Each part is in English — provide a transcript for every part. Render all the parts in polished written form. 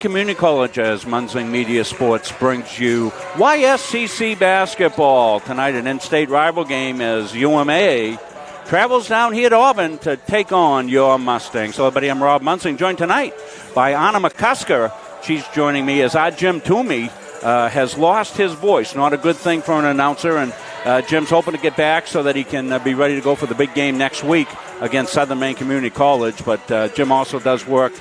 Community College, as Munzing Media Sports brings you YSCC basketball. Tonight, an in-state rival game as UMA travels down here to Auburn to take on your Mustangs. So, everybody, I'm Rob Munzing, joined tonight by Anna McCusker. She's joining me as our Jim Toomey has lost his voice. Not a good thing for an announcer, and Jim's hoping to get back so that he can be ready to go for the big game next week against Southern Maine Community College. But Jim also does work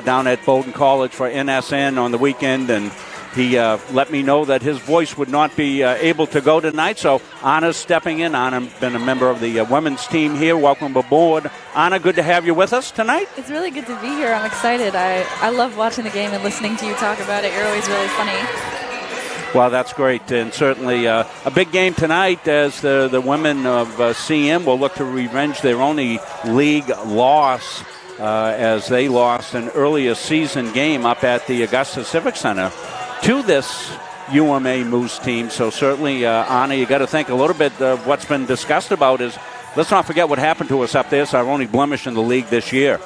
down at Bowdoin College for NSN on the weekend, and he let me know that his voice would not be able to go tonight. So Anna's stepping in. Anna's been a member of the women's team here. Welcome aboard. Anna, good to have you with us tonight. It's really good to be here. I'm excited. I love watching the game and listening to you talk about it. You're always really funny. Well, that's great, and certainly a big game tonight as the women of CM will look to revenge their only league loss as they lost an earlier season game up at the Augusta Civic Center to this UMA Moose team. So certainly, Anna, you got to think a little bit of what's been discussed about is let's not forget what happened to us up there. It's our only blemish in the league this year.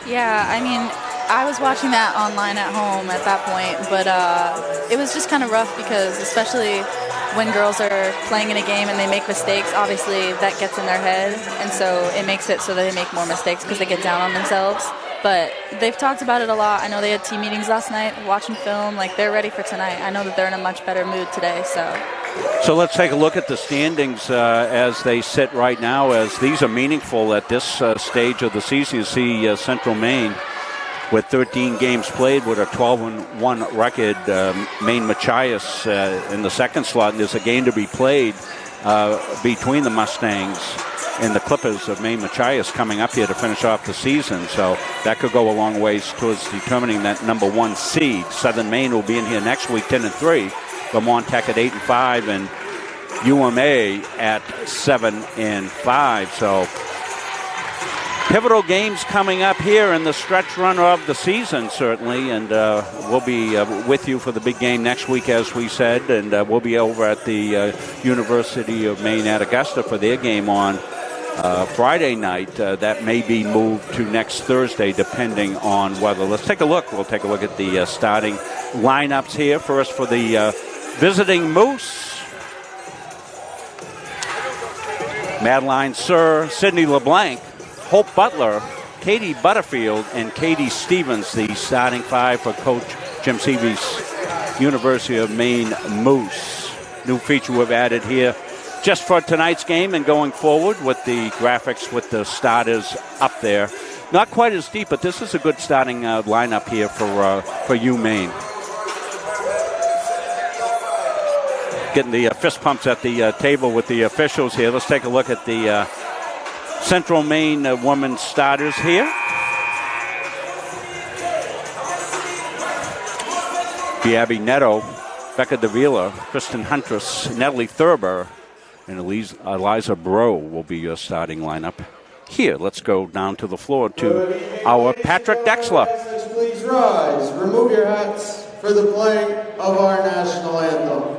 Yeah, I mean, I was watching that online at home at that point, but it was just kind of rough because especially when girls are playing in a game and they make mistakes, obviously that gets in their head, and so it makes it so that they make more mistakes because they get down on themselves. But they've talked about it a lot. I know they had team meetings last night, watching film. Like, they're ready for tonight. I know that they're in a much better mood today. So let's take a look at the standings as they sit right now, as these are meaningful at this stage of the season. You see Central Maine with 13 games played with a 12-1 record. Maine Machias in the second slot, and there's a game to be played between the Mustangs and the Clippers of Maine Machias coming up here to finish off the season. So that could go a long ways towards determining that number one seed. Southern Maine will be in here next week, 10-3. Vermont Tech at 8-5, and UMA at 7-5. So pivotal games coming up here in the stretch run of the season, certainly, and we'll be with you for the big game next week, as we said, and we'll be over at the University of Maine at Augusta for their game on Friday night. That may be moved to next Thursday, depending on weather. Let's take a look. We'll take a look at the starting lineups here. First for the visiting Moose: Madeline Sir, Sydney LeBlanc, Hope Butler, Katie Butterfield, and Katie Stevens, the starting five for Coach Jim Seavey's University of Maine Moose. New feature we've added here just for tonight's game and going forward with the graphics with the starters up there. Not quite as deep, but this is a good starting lineup here for UMaine. Getting the fist pumps at the table with the officials here. Let's take a look at the Central Maine women's starters here. Abby Netto, Becca Davila, Kristen Huntress, Natalie Thurber, and Eliza Bro will be your starting lineup. Here, let's go down to the floor to our Patrick Dexler. Please rise. Remove your hats for the playing of our national anthem.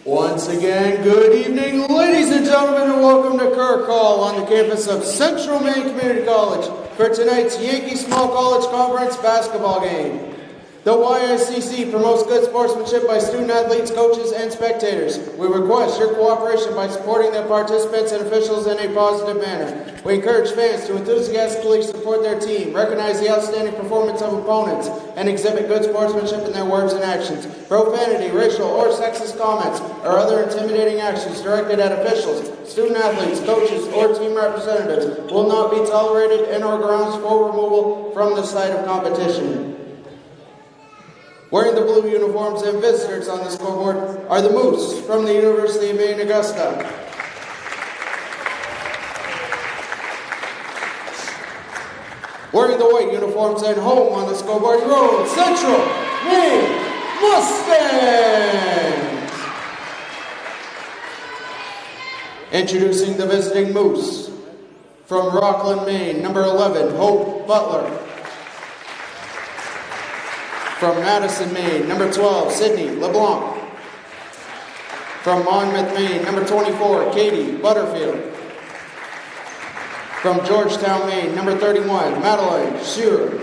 Once again, good evening, ladies and gentlemen, and welcome to Kirk Hall on the campus of Central Maine Community College. for tonight's Yankee Small College Conference basketball game. The YSCC promotes good sportsmanship by student athletes, coaches, and spectators. We request your cooperation by supporting their participants and officials in a positive manner. We encourage fans to enthusiastically support their team, recognize the outstanding performance of opponents, and exhibit good sportsmanship in their words and actions. Profanity, racial, or sexist comments, or other intimidating actions directed at officials, student athletes, coaches, or team representatives will not be tolerated and or grounds for removal from the site of competition. Wearing the blue uniforms and visitors on the scoreboard are the Moose from the University of Maine, Augusta. Wearing the white uniforms and home on the scoreboard, Road Central Maine Mustangs. Introducing the visiting Moose from Rockland, Maine, number 11, Hope Butler. From Madison, Maine, number 12, Sydney LeBlanc. From Monmouth, Maine, number 24, Katie Butterfield. From Georgetown, Maine, number 31, Madeline Shearer.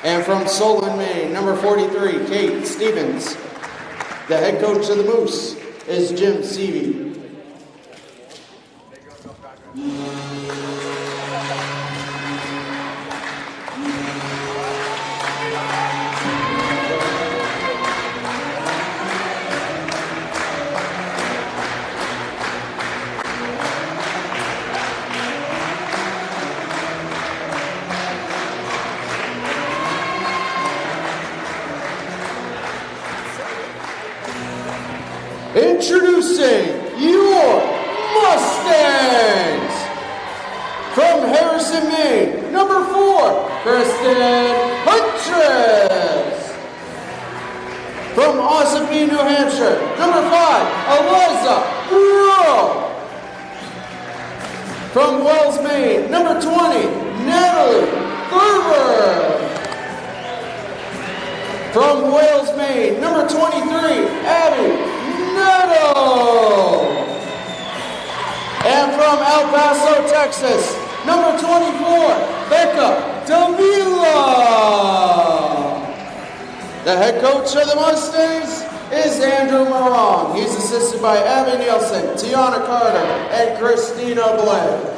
And from Solon, Maine, number 43, Kate Stevens. The head coach of the Moose is Jim Seavey. Introducing your Mustangs! From Harrison, Maine, number 4, Kristen Huntress. From Ossipee, New Hampshire, number 5, Eliza Brewer. From Wells, Maine, number 20, Natalie Thurber. From Wales, Maine, number 23, Abby Netto. And from El Paso, Texas, number 24, Becca Davila. The head coach of the Mustangs is Andrew Moran. He's assisted by Abby Nielsen, Tiana Carter, and Christina Blake.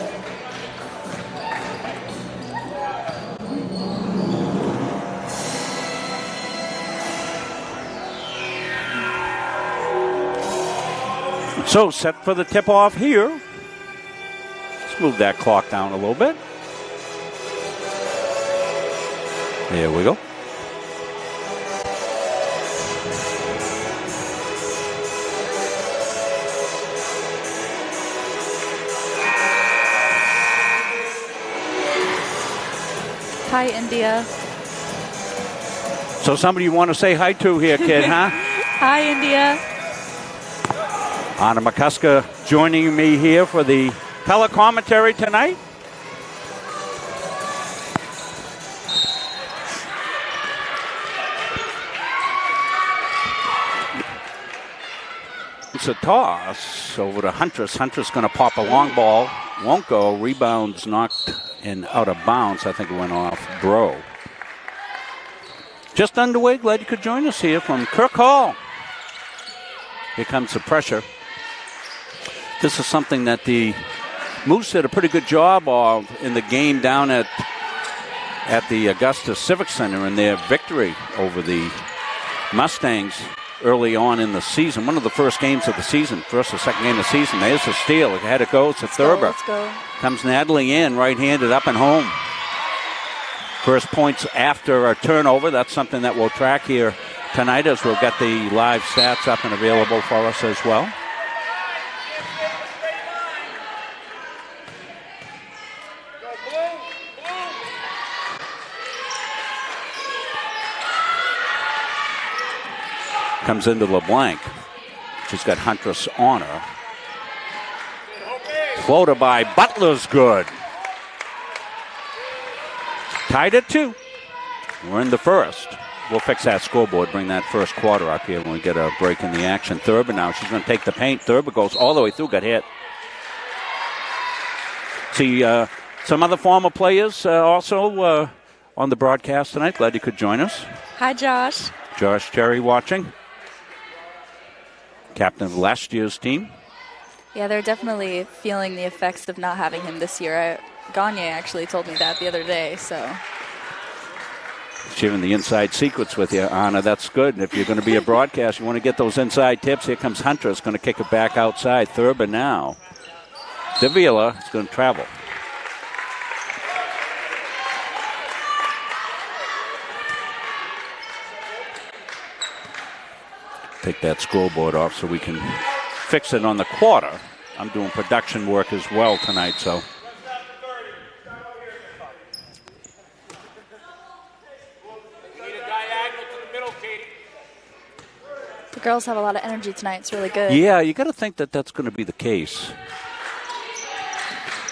So set for the tip-off here. Let's move that clock down a little bit. There we go. Hi, India. So somebody you want to say hi to here, kid, huh? Hi, India. Anna McCusker joining me here for the color commentary tonight. It's a toss over to Huntress. Huntress going to pop a long ball. Won't go. Rebounds knocked and out of bounds. I think it went off Bro. Just underway. Glad you could join us here from Kirk Hall. Here comes the pressure. This is something that the Moose did a pretty good job of in the game down at the Augusta Civic Center in their victory over the Mustangs early on in the season. One of the first games of the season, first or second game of the season. There's a steal. Ahead it goes to Thurber. Let's go. Comes Natalie in, right-handed up and home. First points after a turnover. That's something that we'll track here tonight as we'll get the live stats up and available for us as well. Comes into LeBlanc. She's got Huntress on her. Floater by Butler's good. Tied at 2. We're in the first. We'll fix that scoreboard, bring that first quarter up here when we get a break in the action. Thurber now, she's going to take the paint. Thurber goes all the way through, got hit. See, Some other former players also on the broadcast tonight. Glad you could join us. Hi, Josh. Josh Cherry watching. Captain of last year's team. Yeah, they're definitely feeling the effects of not having him this year. Gagne actually told me that the other day, so. Sharing the inside secrets with you, Anna. That's good. And if you're going to be a broadcast, you want to get those inside tips. Here comes Hunter. It's going to kick it back outside. Thurber now. Davila is going to travel. Take that scoreboard off so we can fix it on the quarter. I'm doing production work as well tonight, so. The girls have a lot of energy tonight. It's really good. Yeah, you got to think that that's going to be the case.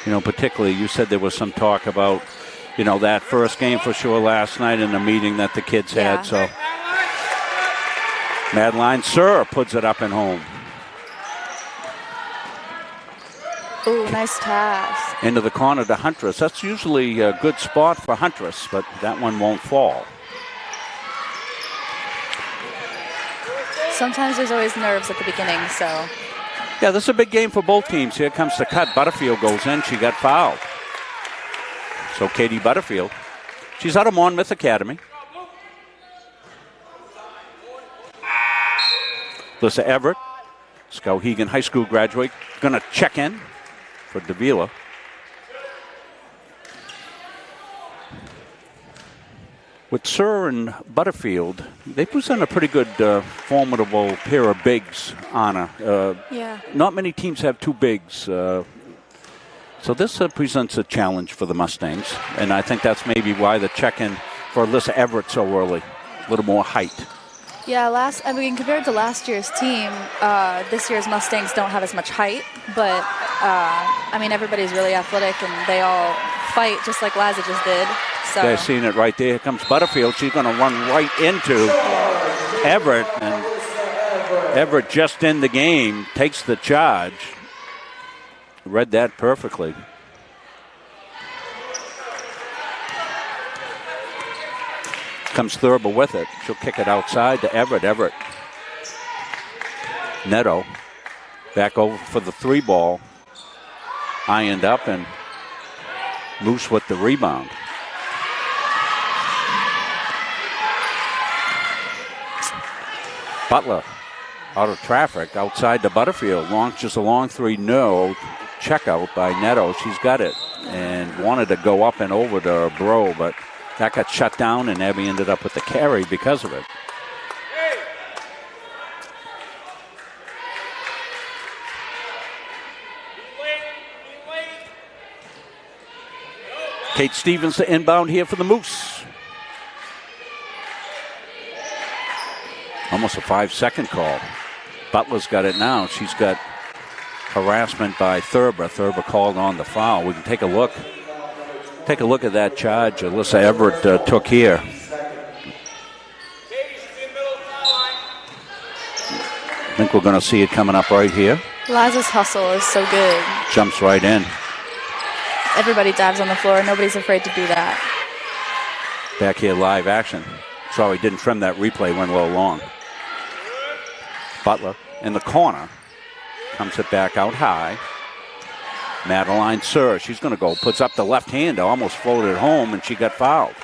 You know, particularly you said there was some talk about, you know, that first game for sure last night in the meeting that the kids had, so. Madeline Sir puts it up and home. Ooh, nice pass. Into the corner to Huntress. That's usually a good spot for Huntress, but that one won't fall. Sometimes there's always nerves at the beginning, so. Yeah, this is a big game for both teams. Here comes the cut. Butterfield goes in. She got fouled. So Katie Butterfield. She's out of Monmouth Academy. Lissa Everett, Skowhegan High School graduate, going to check in for Davila. With Sir and Butterfield, they present a pretty good, formidable pair of bigs, Anna. Yeah. Not many teams have two bigs. So this presents a challenge for the Mustangs, and I think that's maybe why the check-in for Lissa Everett so early. A little more height. Yeah, compared to last year's team, this year's Mustangs don't have as much height, but, everybody's really athletic, and they all fight just like Liza just did. So. You guys seeing it right there. Here comes Butterfield. She's going to run right into Everett, and Everett just in the game takes the charge. Read that perfectly. Comes Thurber with it. She'll kick it outside to Everett. Everett. Neto back over for the three ball. Ironed up, and Moose with the rebound. Butler out of traffic outside to Butterfield. Launches a long three. No. Check out by Neto. She's got it and wanted to go up and over to Bro, but that got shut down, and Abby ended up with the carry because of it. Kate Stevens to inbound here for the Moose. Almost a 5-second call. Butler's got it now. She's got harassment by Thurber. Thurber called on the foul. We can take a look. Take a look at that charge Alyssa Everett took here. I think we're going to see it coming up right here. Liza's hustle is so good. Jumps right in. Everybody dives on the floor. Nobody's afraid to do that. Back here, live action. Sorry, didn't trim that replay, went a little long. Butler in the corner. Comes it back out high. Madeline Sir, she's going to go. Puts up the left hand, almost floated home, and she got fouled.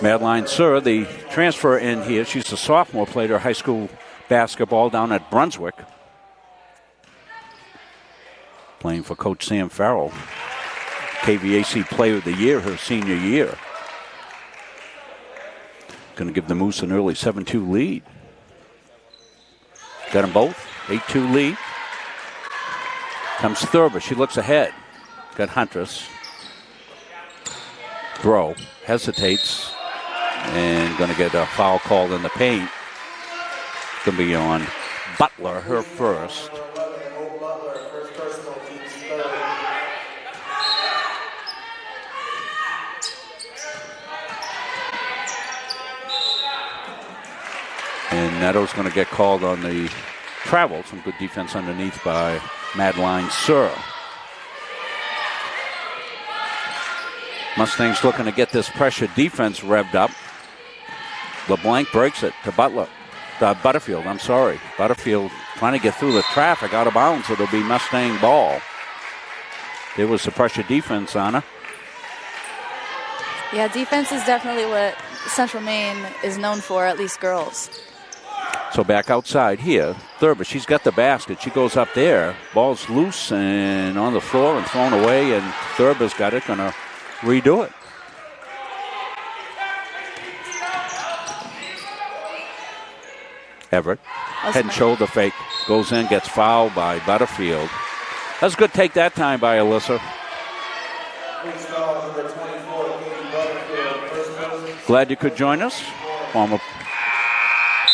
Madeline Sir, the transfer in here, she's a sophomore, played her high school basketball down at Brunswick. Playing for Coach Sam Farrell. KVAC Player of the Year her senior year. Going to give the Moose an early 7-2 lead. Got them both. 8-2 lead. Comes Thurber. She looks ahead. Got Huntress. Bro hesitates and going to get a foul called in the paint. Going to be on Butler, her first. And Neto's going to get called on the travel. Some good defense underneath by Madeline Sir. Mustangs looking to get this pressure defense revved up. LeBlanc breaks it to Butterfield, I'm sorry. Butterfield trying to get through the traffic, out of bounds. It'll be Mustang ball. There was the pressure defense, Anna. Yeah, defense is definitely what Central Maine is known for, at least girls. So back outside here, Thurber, she's got the basket. She goes up there. Ball's loose and on the floor and thrown away, and Thurber's got it, gonna redo it. Everett, head and shoulder fake, goes in, gets fouled by Butterfield. That's a good take that time by Alyssa. Glad you could join us. Former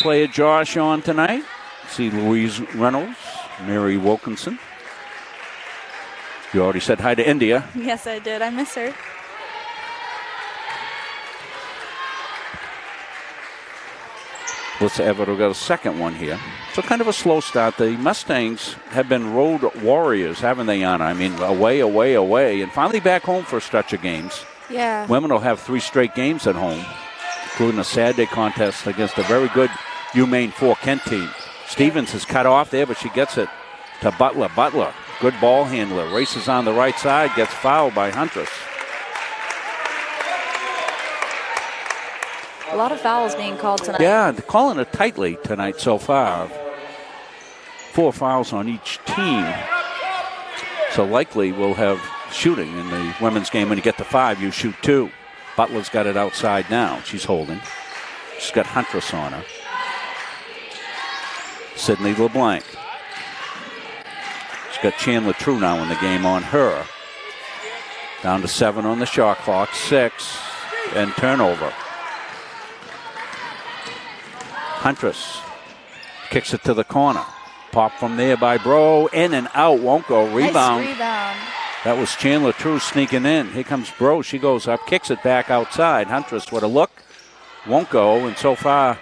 player Josh on tonight. See Louise Reynolds, Mary Wilkinson. You already said hi to India. Yes, I did. I miss her. Alyssa Everett will get a second one here. So kind of a slow start. The Mustangs have been road warriors, haven't they, Anna? I mean, away, away, away, and finally back home for a stretch of games. Yeah. Women will have 3 straight games at home, including a Saturday contest against a very good UMaine 4 Kent team. Stevens is cut off there, but she gets it to Butler. Butler, good ball handler, races on the right side, gets fouled by Huntress. A lot of fouls being called tonight. Yeah, they're calling it tightly tonight so far. 4 fouls on each team. So likely we'll have shooting in the women's game. When you get to 5, you shoot 2. Butler's got it outside now. She's holding. She's got Huntress on her. Sydney LeBlanc. She's got Chandler True now in the game on her. Down to 7 on the shot clock. 6. And turnover. Huntress kicks it to the corner. Pop from there by Bro. In and out. Won't go. Rebound. Nice rebound. That was Chandler True sneaking in. Here comes Bro. She goes up. Kicks it back outside. Huntress with a look. Won't go. And so far,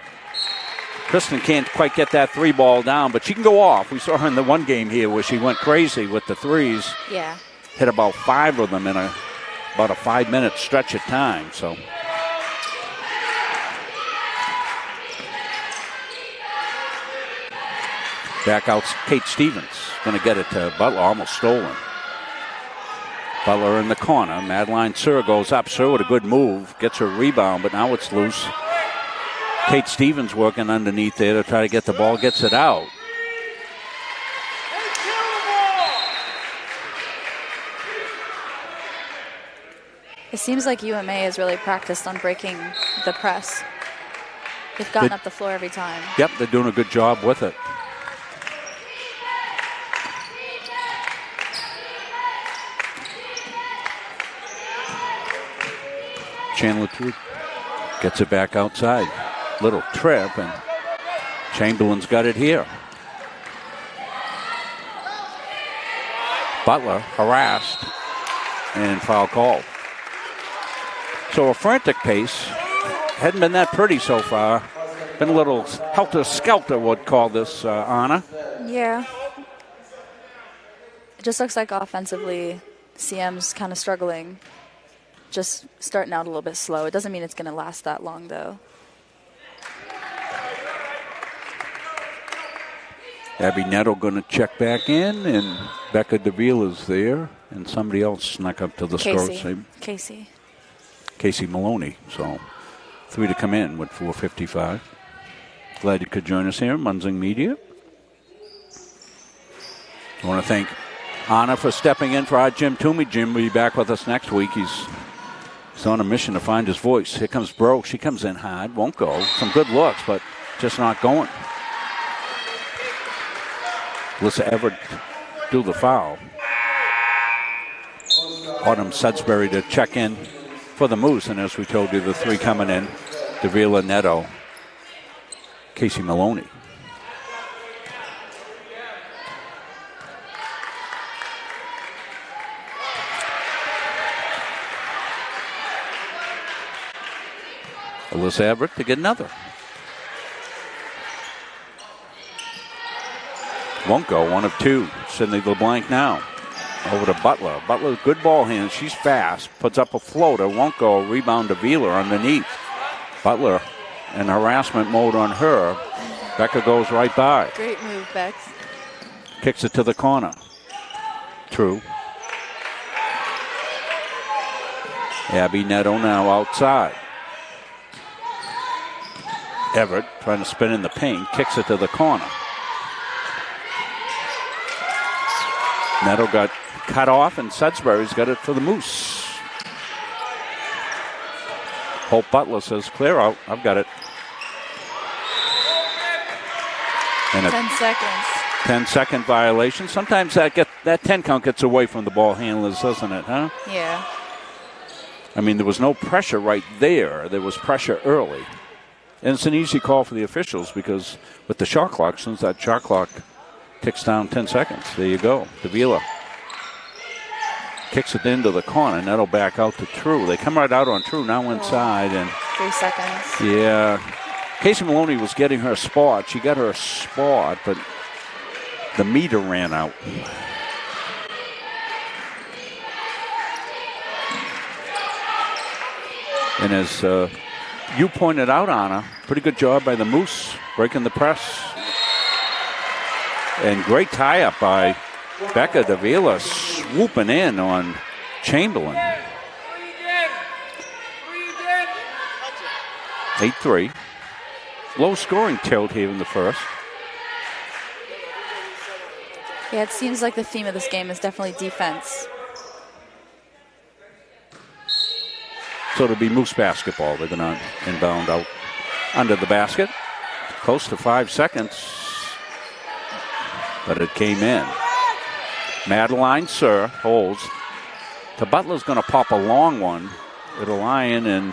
Kristen can't quite get that 3 ball down. But she can go off. We saw her in the one game here where she went crazy with the 3s. Yeah. Hit about 5 of them in about a 5-minute stretch of time. So... back out, Kate Stevens going to get it to Butler, almost stolen. Butler in the corner. Madeline Sir goes up. Sir with a good move, gets her rebound, but now it's loose. Kate Stevens working underneath there to try to get the ball, gets it out. It seems like UMA has really practiced on breaking the press. They've gotten up the floor every time. Yep, they're doing a good job with it. Chandler True gets it back outside. Little trip, and Chamberlain's got it here. Butler harassed and foul called. So a frantic pace. Hadn't been that pretty so far. Been a little helter-skelter, would call this, Anna. Yeah. It just looks like offensively, CM's kind of struggling. Just starting out a little bit slow. It doesn't mean it's going to last that long, though. Abby Nettle going to check back in, and Becca DeVille is there, and somebody else snuck up to the score. Casey Maloney. So 3 to come in with 4:55. Glad you could join us here, Munzing Media. I want to thank Anna for stepping in for our Jim Toomey. Jim will be back with us next week. He's on a mission to find his voice. Here comes Bro. She comes in hard. Won't go. Some good looks, but just not going. Alyssa Everett do the foul. Autumn Sudsbury to check in for the Moose. And as we told you, the 3 coming in. Davila Neto. Casey Maloney. Alyssa Everett to get another. Won't go. 1 of 2. Sydney LeBlanc now. Over to Butler. Butler, good ball hand. She's fast. Puts up a floater. Won't go. Rebound to Wheeler underneath. Butler in harassment mode on her. Becker goes right by. Great move, Bex. Kicks it to the corner. True. Abby Neto now outside. Everett trying to spin in the paint. Kicks it to the corner. Neto got cut off, and Sudbury's got it for the Moose. Hope Butler says, clear out. I've got it. And 10 seconds. 10-second violation. Sometimes that 10 count gets away from the ball handlers, doesn't it, huh? Yeah. I mean, there was no pressure right there. There was pressure early. And it's an easy call for the officials because with the shot clock, since that shot clock ticks down 10 seconds, there you go. Davila kicks it into the corner, and that'll back out to True. They come right out on True, now inside. And 3 seconds. Yeah. Casey Maloney was getting her spot. She got her spot, but the meter ran out. And as you pointed out, Anna, pretty good job by the Moose, breaking the press. And great tie-up by Becca Davila, swooping in on Chamberlain. 8-3. Low scoring tilt here in the first. Yeah, it seems like the theme of this game is definitely defense. So it'll be Moose basketball. They're going to inbound out under the basket. Close to 5 seconds. But it came in. Madeline Sir holds. The Butler's going to pop a long one. It'll lie in and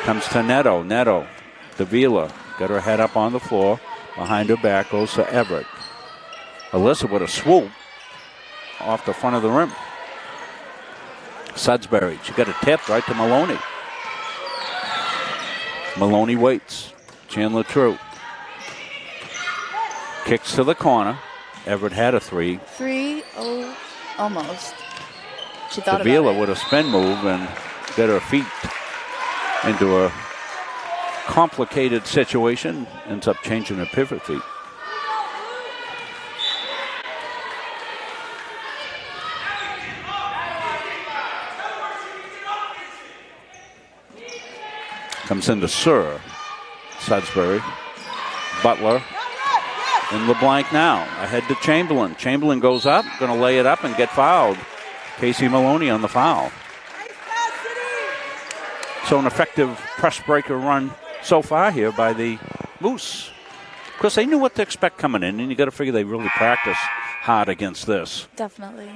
comes to Neto. Neto, Davila, got her head up on the floor. Behind her back goes to Everett. Alyssa with a swoop off the front of the rim. Sudbury, she got a tip right to Maloney. Maloney waits. Chandler True. Kicks to the corner. Everett had a 3. 3-0, almost. She thought Davila about it. with a spin move and got her feet into a complicated situation. Ends up changing her pivot feet. Comes into Sir. Sudbury. Butler. And LeBlanc now. Ahead to Chamberlain. Chamberlain goes up. Going to lay it up and get fouled. Casey Maloney on the foul. So an effective press breaker run so far here by the Moose. Of course, they knew what to expect coming in, and you got to figure they really practiced hard against this. Definitely.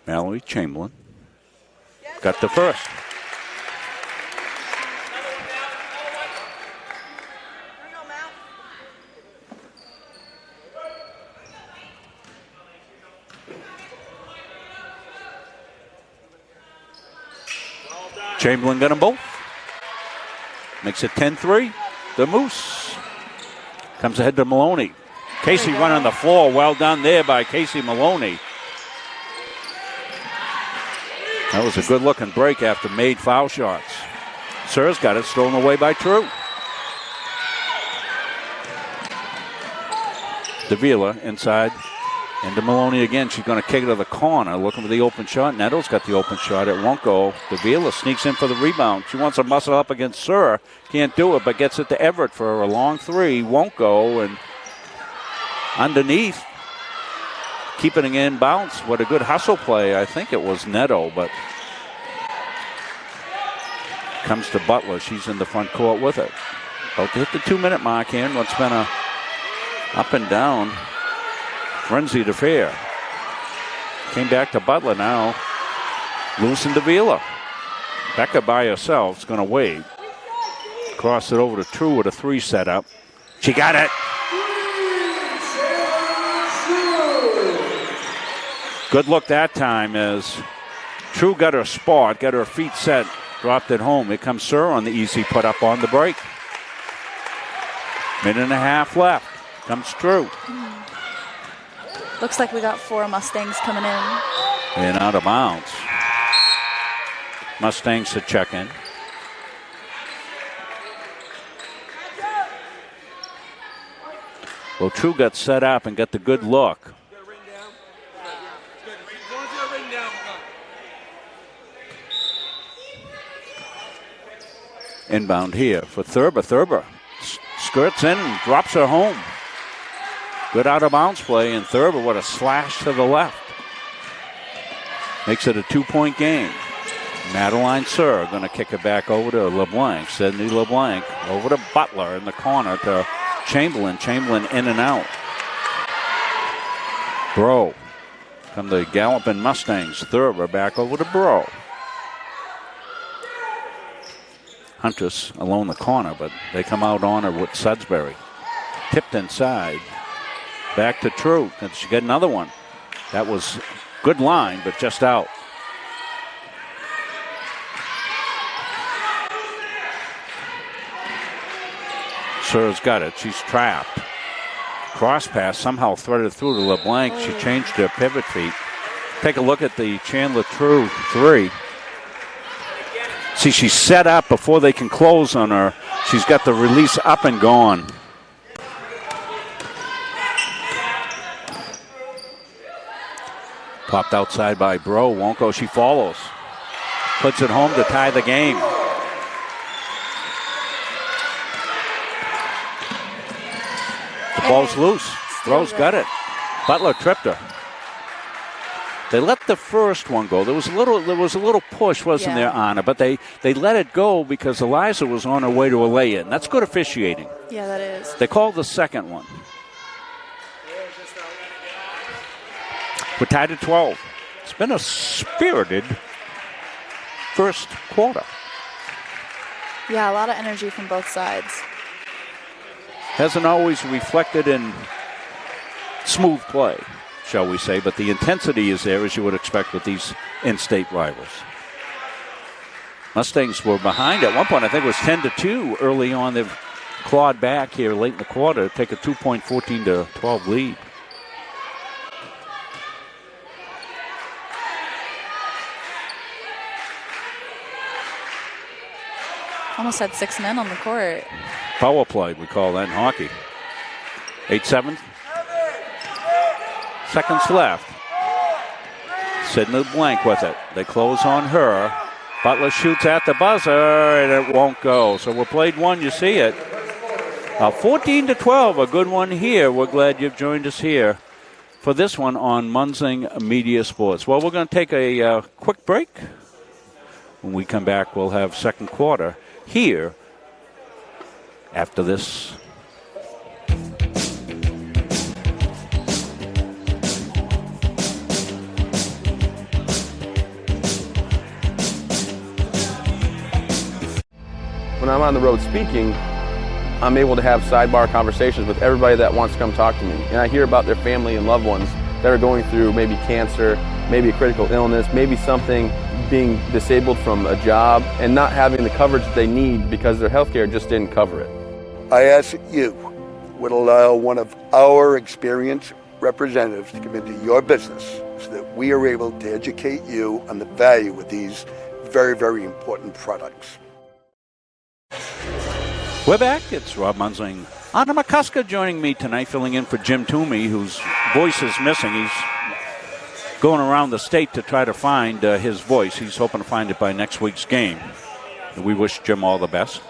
Mallory Chamberlain got the first. Chamberlain got them both. Makes it 10-3. The Moose comes ahead to Maloney. Casey running the floor. Well done there by Casey Maloney. That was a good-looking break after made foul shots. Sir's got it stolen away by True. Davila inside. Into Maloney again. She's going to kick it to the corner, looking for the open shot. Neto's got the open shot. It won't go. Davila sneaks in for the rebound. She wants to muscle up against Sir. Can't do it, but gets it to Everett for a long 3. Won't go. And underneath, keeping it in bounce. What a good hustle play. I think it was Neto, but comes to Butler. She's in the front court with it. About to hit the 2-minute mark here in what's been a up and down frenzied affair. Came back to Butler now. Loosen Davila. Becca by herself is going to wait. Cross it over to True with a 3 set up. She got it. Good look that time as True got her spot, got her feet set, dropped it home. Here comes Sir on the easy put up on the break. Minute and a half left. Comes True. Looks like we got 4 Mustangs coming in. And out of bounds. Mustangs to check in. Well, True got set up and got the good look. Inbound here for Thurber. Thurber skirts in and drops her home. Good out of bounds play, and Thurber with a slash to the left. Makes it a 2-point game. Madeline Sir going to kick it back over to LeBlanc. Sydney LeBlanc over to Butler in the corner to Chamberlain. Chamberlain in and out. Bro. Come the Galloping Mustangs. Thurber back over to Bro. Huntress alone the corner, but they come out on her with Sudbury. Tipped inside. Back to True. And she got another one. That was good line, but just out. Sir's got it. She's trapped. Cross pass somehow threaded through to LeBlanc. She changed her pivot feet. Take a look at the Chandler True 3. See, she's set up before they can close on her. She's got the release up and gone. Popped outside by Bro. Won't go. She follows. Puts it home to tie the game. The ball's loose. Bro's got it. Butler tripped her. They let the first one go. There was a little push, wasn't there, on her? But they let it go because Eliza was on her way to a lay-in. That's good officiating. Yeah, that is. They called the second one. We're tied at 12. It's been a spirited first quarter. Yeah, a lot of energy from both sides. Hasn't always reflected in smooth play, shall we say, but the intensity is there as you would expect with these in-state rivals. Mustangs were behind at one point. I think it was 10-2 early on. They've clawed back here late in the quarter to take a 2-point 14-12 lead. Almost had 6 men on the court. Power play, we call that in hockey. 8-7. Seconds left. Sydney Blank with it. They close on her. Butler shoots at the buzzer, and it won't go. So we played one, you see it. 14-12, a good one here. We're glad you've joined us here for this one on Munzing Media Sports. Well, we're going to take a quick break. When we come back, we'll have second quarter here after this. When I'm on the road speaking, I'm able to have sidebar conversations with everybody that wants to come talk to me. And I hear about their family and loved ones that are going through maybe cancer, maybe a critical illness, maybe something, being disabled from a job and not having the coverage that they need because their health care just didn't cover it. I ask that you would allow one of our experienced representatives to come into your business so that we are able to educate you on the value of these very, very important products. We're back. It's Rob Munzing. Anna McCusker joining me tonight, filling in for Jim Toomey, whose voice is missing. He's going around the state to try to find his voice. He's hoping to find it by next week's game. And we wish Jim all the best.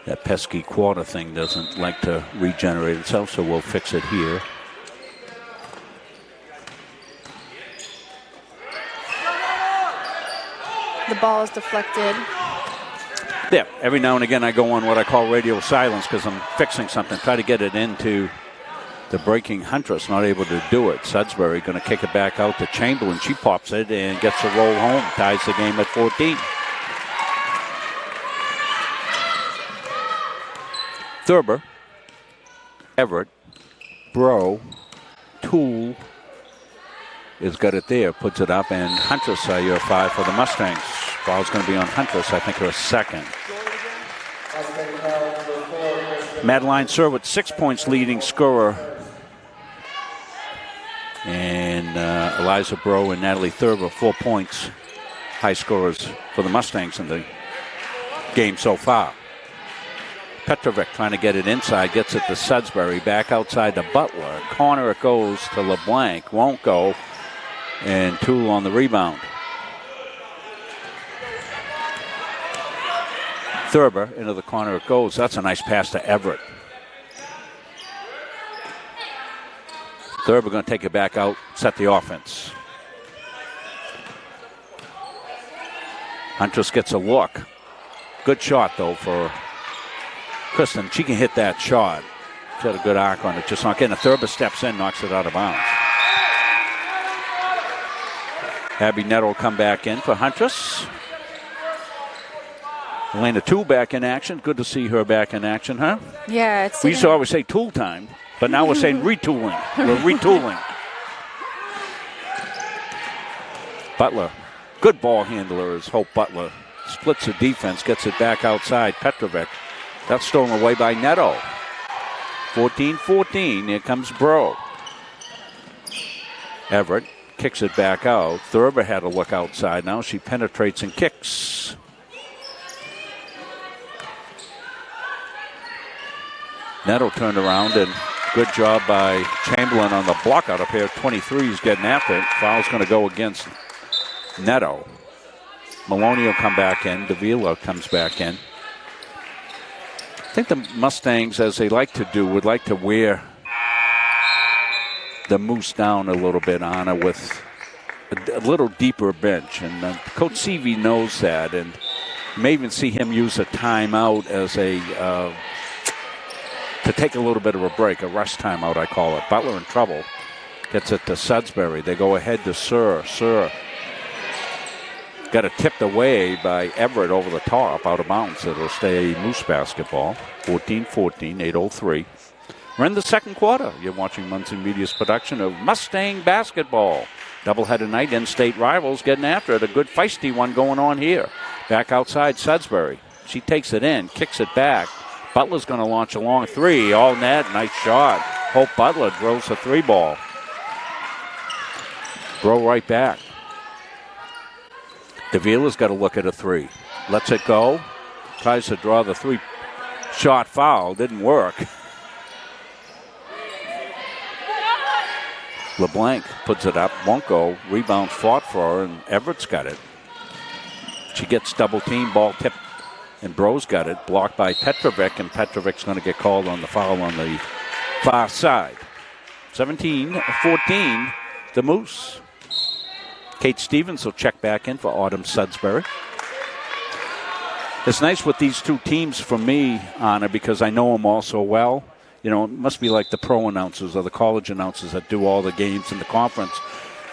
That pesky quarter thing doesn't like to regenerate itself, so we'll fix it here. The ball is deflected. Yeah, every now and again I go on what I call radio silence because I'm fixing something, try to get it into The breaking Huntress not able to do it. Sudbury going to kick it back out to Chamberlain. She pops it and gets a roll home. Ties the game at 14. Thurber, Everett, Bro, Toole has got it there. Puts it up, and Huntress, year 5 for the Mustangs. Ball's going to be on Huntress, I think, her second. Madeline Sir with 6 points leading scorer. And Eliza Bro and Natalie Thurber, 4 points, high scorers for the Mustangs in the game so far. Petrovic trying to get it inside, gets it to Sudbury, back outside to Butler. Corner it goes to LeBlanc, won't go, and Toole on the rebound. Thurber into the corner it goes. That's a nice pass to Everett. Thurber going to take it back out, set the offense. Huntress gets a look. Good shot, though, for Kristen. She can hit that shot. She had a good arc on it. Just not getting it. Thurber steps in, knocks it out of bounds. Abby Nettle will come back in for Huntress. Elena Toole back in action. Good to see her back in action, huh? Yeah, we used to always say tool time, but now we're saying retooling. We're retooling. Butler. Good ball handler is Hope Butler. Splits the defense, gets it back outside. Petrovic. That's stolen away by Neto. 14-14. Here comes Bro. Everett kicks it back out. Thurber had a look outside. Now she penetrates and kicks. Neto turned around, and good job by Chamberlain on the block out up here. 23 is getting after it. Foul's going to go against Neto. Maloney will come back in. Davila comes back in. I think the Mustangs, as they like to do, would like to wear the Moose down a little bit, Anna, with a little deeper bench. And Coach Seavey knows that. And you may even see him use a timeout as a to take a little bit of a break, a rest timeout, I call it. Butler in trouble. Gets it to Sudbury. They go ahead to Sir. Sir got it tipped away by Everett over the top, out of bounds. It'll stay Moose basketball. 14-14, 8:03. We're in the second quarter. You're watching Muncie Media's production of Mustang basketball. Doubleheader night, in-state rivals getting after it. A good feisty one going on here. Back outside Sudbury. She takes it in, kicks it back. Butler's going to launch a long three. All net. Nice shot. Hope Butler drills the three ball. Bro right back. Davila's got to look at a three. Lets it go. Tries to draw the three-shot foul. Didn't work. LeBlanc puts it up. Won't go. Rebound fought for her, and Everett's got it. She gets double-teamed. Ball tipped. And Bro's got it, blocked by Petrovic, and Petrovic's going to get called on the foul on the far side. 17-14, the Moose. Kate Stevens will check back in for Autumn Sudbury. It's nice with these two teams for me, Anna, because I know them all so well. You know, it must be like the pro announcers or the college announcers that do all the games in the conference.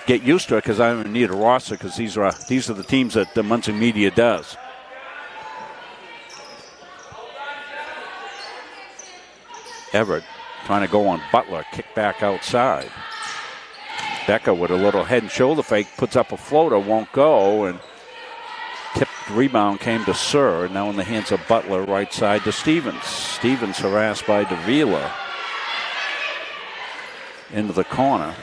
Get used to it because I don't need a roster because these are the teams that the Muncie Media does. Everett trying to go on Butler, kick back outside. Becca with a little head and shoulder fake, puts up a floater, won't go, and tipped rebound came to Sir, now in the hands of Butler, right side to Stevens. Stevens harassed by Davila. Into the corner.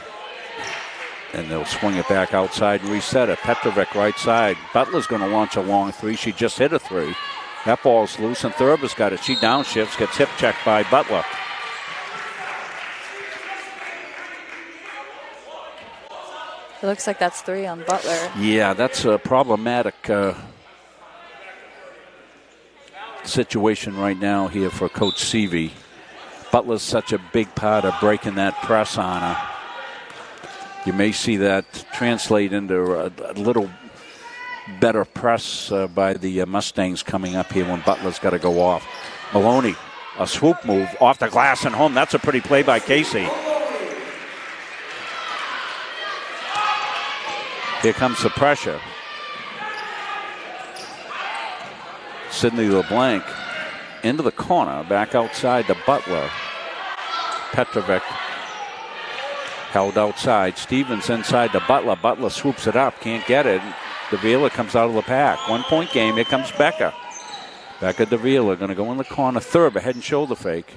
And they'll swing it back outside and reset it. Petrovic right side. Butler's going to launch a long three. She just hit a three. That ball's loose, and Thurber's got it. She downshifts, gets hip checked by Butler. It looks like that's three on Butler. Yeah, that's a problematic situation right now here for Coach Seavey. Butler's such a big part of breaking that press on her. You may see that translate into a little better press by the Mustangs coming up here when Butler's got to go off. Maloney, a swoop move off the glass and home. That's a pretty play by Casey. Here comes the pressure. Sydney LeBlanc into the corner, back outside to Butler. Petrovic held outside. Stevens inside to Butler. Butler swoops it up, can't get it. Davila comes out of the pack. 1 point game. Here comes Becker. Becker Davila going to go in the corner. Thurber, head and shoulder fake.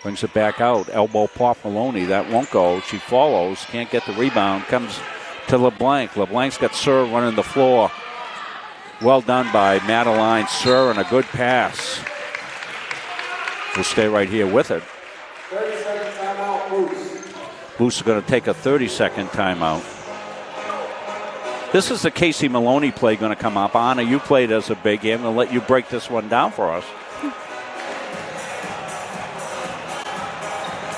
Brings it back out. Elbow pop Maloney. That won't go. She follows. Can't get the rebound. Comes to LeBlanc. LeBlanc's got Sir running the floor. Well done by Madeline Sir, and a good pass. We'll stay right here with it. 30-second timeout, Moose. Moose is going to take a 30-second timeout. This is the Casey Maloney play going to come up. Anna, you played as a big game. I'll let you break this one down for us.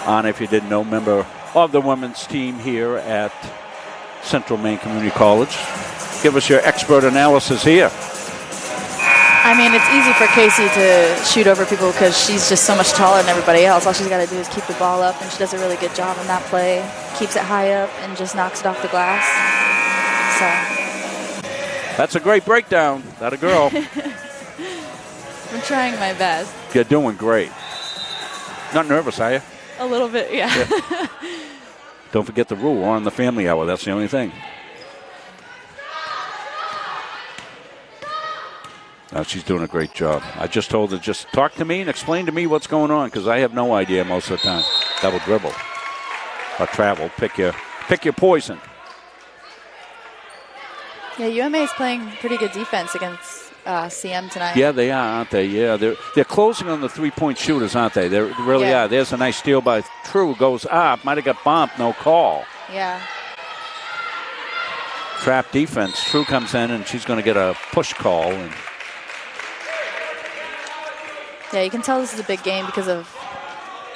Anna, if you didn't know, member of the women's team here at Central Maine Community College. Give us your expert analysis here. I mean, it's easy for Casey to shoot over people because she's just so much taller than everybody else. All she's got to do is keep the ball up, and she does a really good job on that play. Keeps it high up and just knocks it off the glass. So that's a great breakdown. That a girl. I'm trying my best. You're doing great. Not nervous, are you? A little bit, yeah. Don't forget the rule. We're on the family hour. That's the only thing. No, she's doing a great job. I just told her, just talk to me and explain to me what's going on, because I have no idea most of the time. Double dribble or travel. Pick your poison. Yeah, UMA is playing pretty good defense against CM tonight. Yeah, they are, aren't they? Yeah, they're closing on the three-point shooters, aren't they? They really are. There's a nice steal by True. Goes up. Might have got bumped. No call. Yeah. Trap defense. True comes in, and she's going to get a push call. And yeah, you can tell this is a big game because of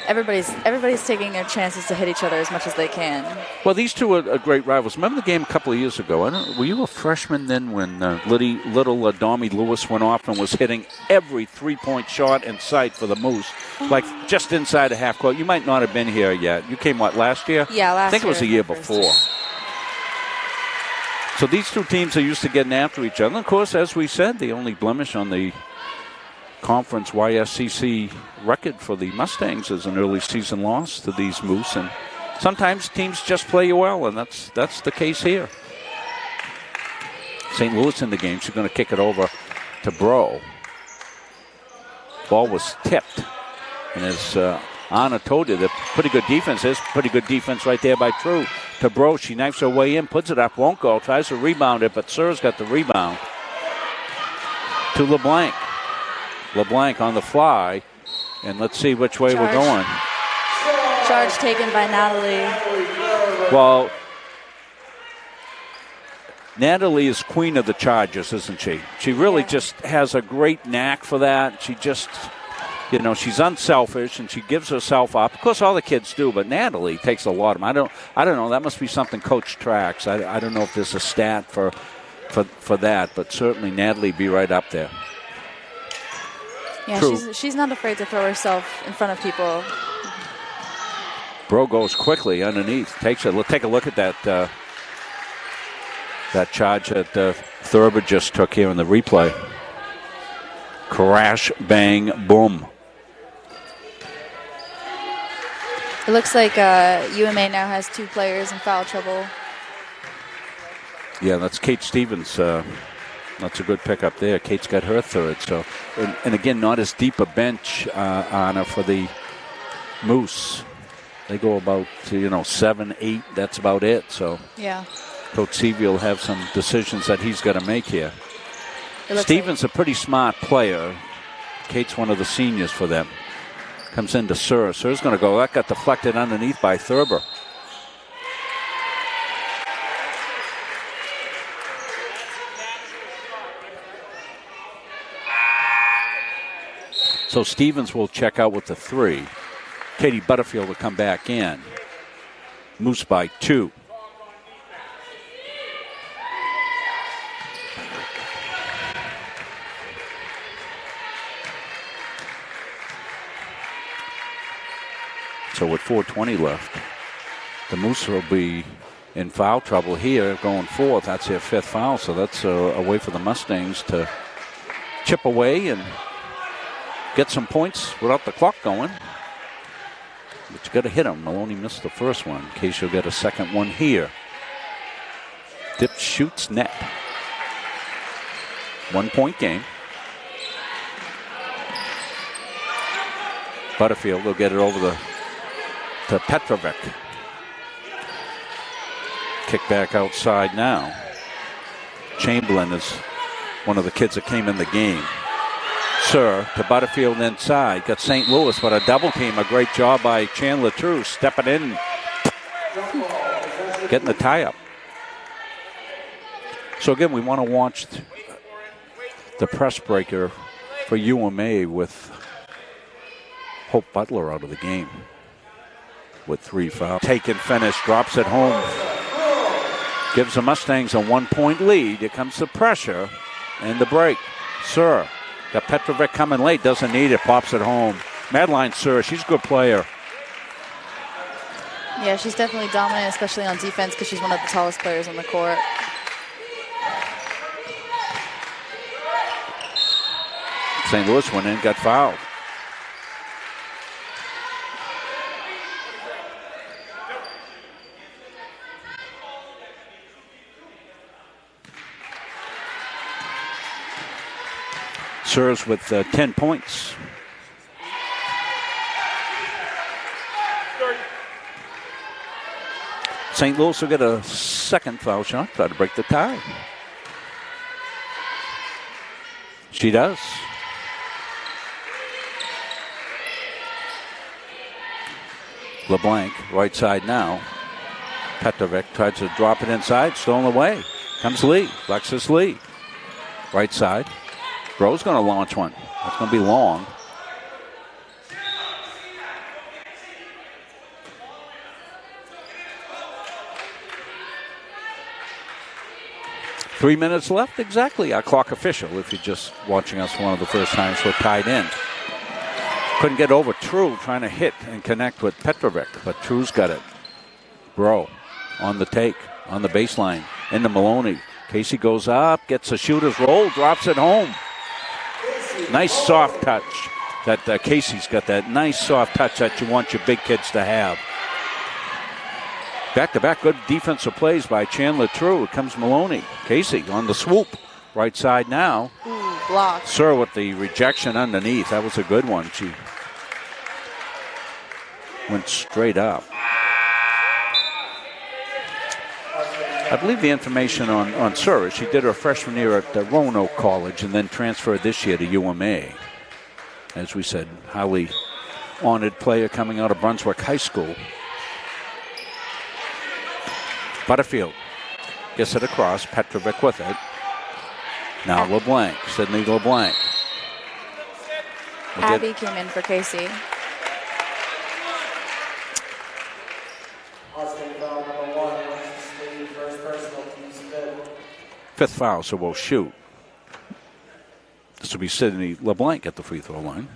everybody's taking their chances to hit each other as much as they can. Well, these two are great rivals. Remember the game a couple of years ago? Were you a freshman then when little Domi Lewis went off and was hitting every three-point shot in sight for the Moose, like just inside a half court? You might not have been here yet. You came, what, last year? Yeah, last year. I think it was the year before. So these two teams are used to getting after each other. And, of course, as we said, the only blemish on the conference YSCC record for the Mustangs is an early season loss to these Moose, and sometimes teams just play you well, and that's the case here. St. Louis in the game. She's going to kick it over to Bro. Ball was tipped, and as Anna told you, that pretty good defense is pretty good defense right there by True. To Bro, she knifes her way in, puts it up, won't go, tries to rebound it, but Sir's got the rebound. To LeBlanc. LeBlanc on the fly, and let's see which way we're going. Charge taken by Natalie. Well, Natalie is queen of the charges, isn't she? She really just has a great knack for that. She just, she's unselfish, and she gives herself up. Of course, all the kids do, but Natalie takes a lot of them. I don't know. That must be something Coach tracks. I don't know if there's a stat for that, but certainly Natalie be right up there. Yeah, she's not afraid to throw herself in front of people. Bro goes quickly underneath. Takes it. Let's take a look at that charge that Thurber just took here in the replay. Crash, bang, boom. It looks like UMA now has 2 players in foul trouble. Yeah, that's Kate Stevens. That's a good pickup there. Kate's got her third. So, and again, not as deep a bench, Anna, for the Moose. They go about 7, 8. That's about it. So, yeah, Coach Seavey will have some decisions that he's got to make here. Stevens a pretty smart player. Kate's one of the seniors for them. Comes into Sir. Sir's going to go. That got deflected underneath by Thurber. So Stevens will check out with the 3. Katie Butterfield will come back in. Moose by 2. So with 4:20 left, the Moose will be in foul trouble here going forth. That's their 5th foul, so that's a way for the Mustangs to chip away and get some points without the clock going. But you got to hit them. Maloney missed the first one. In case you'll get a second one here. Dip, shoots, net. 1 point game. Butterfield will get it over to Petrovic. Kick back outside now. Chamberlain is one of the kids that came in the game. Sir to Butterfield inside. Got St. Louis, but a double team. A great job by Chandler True. Stepping in. Getting the tie up. So again, we want to watch the press breaker for UMA with Hope Butler out of the game with 3 fouls. Take and finish, drops it home. Gives the Mustangs a 1 point lead. Here comes the pressure and the break. Sir, got Petrovic coming late, doesn't need it, pops it home. Madeline Sir, she's a good player. Yeah, she's definitely dominant, especially on defense because she's one of the tallest players on the court. St. Louis went in, got fouled. Serves with 10 points. St. Louis will get a second foul shot, try to break the tie. She does. LeBlanc, right side now. Petrovic tries to drop it inside, stolen away. Comes Lee, Lexus Lee. Right side. Bro's going to launch one. That's going to be long. Three minutes left, exactly. Our clock official, if you're just watching us one of the first times, we're tied in. Couldn't get over True trying to hit and connect with Petrovic, but True's got it. Bro on the take, on the baseline, into Maloney. Casey goes up, gets a shooter's roll, drops it home. Nice soft touch. That Casey's got that nice soft touch that you want your big kids to have. Back-to-back good defensive plays by Chandler True. It comes Maloney. Casey on the swoop. Right side now. Ooh, block. Sir with the rejection underneath. That was a good one. She went straight up. I believe the information on Sir is she did her freshman year at Roanoke College and then transferred this year to UMA. As we said, highly honored player coming out of Brunswick High School. Butterfield gets it across. Petrovic with it. Now LeBlanc, Sydney LeBlanc. Abby came in for Casey. Fifth foul, so we'll shoot. This will be Sydney LeBlanc at the free throw line.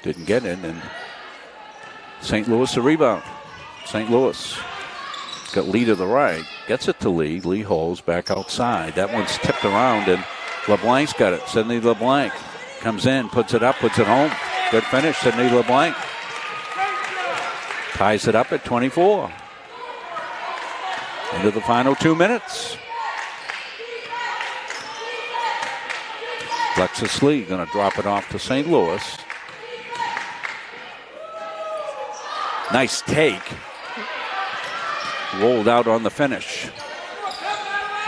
Didn't get it, and St. Louis a rebound. St. Louis got Lee to the right, gets it to Lee. Lee holds back outside. That one's tipped around, and LeBlanc's got it. Sydney LeBlanc comes in, puts it up, puts it home. Good finish, Sydney LeBlanc. Ties it up at 24. Into the final 2 minutes. Lexus Lee going to drop it off to St. Louis. Nice take. Rolled out on the finish.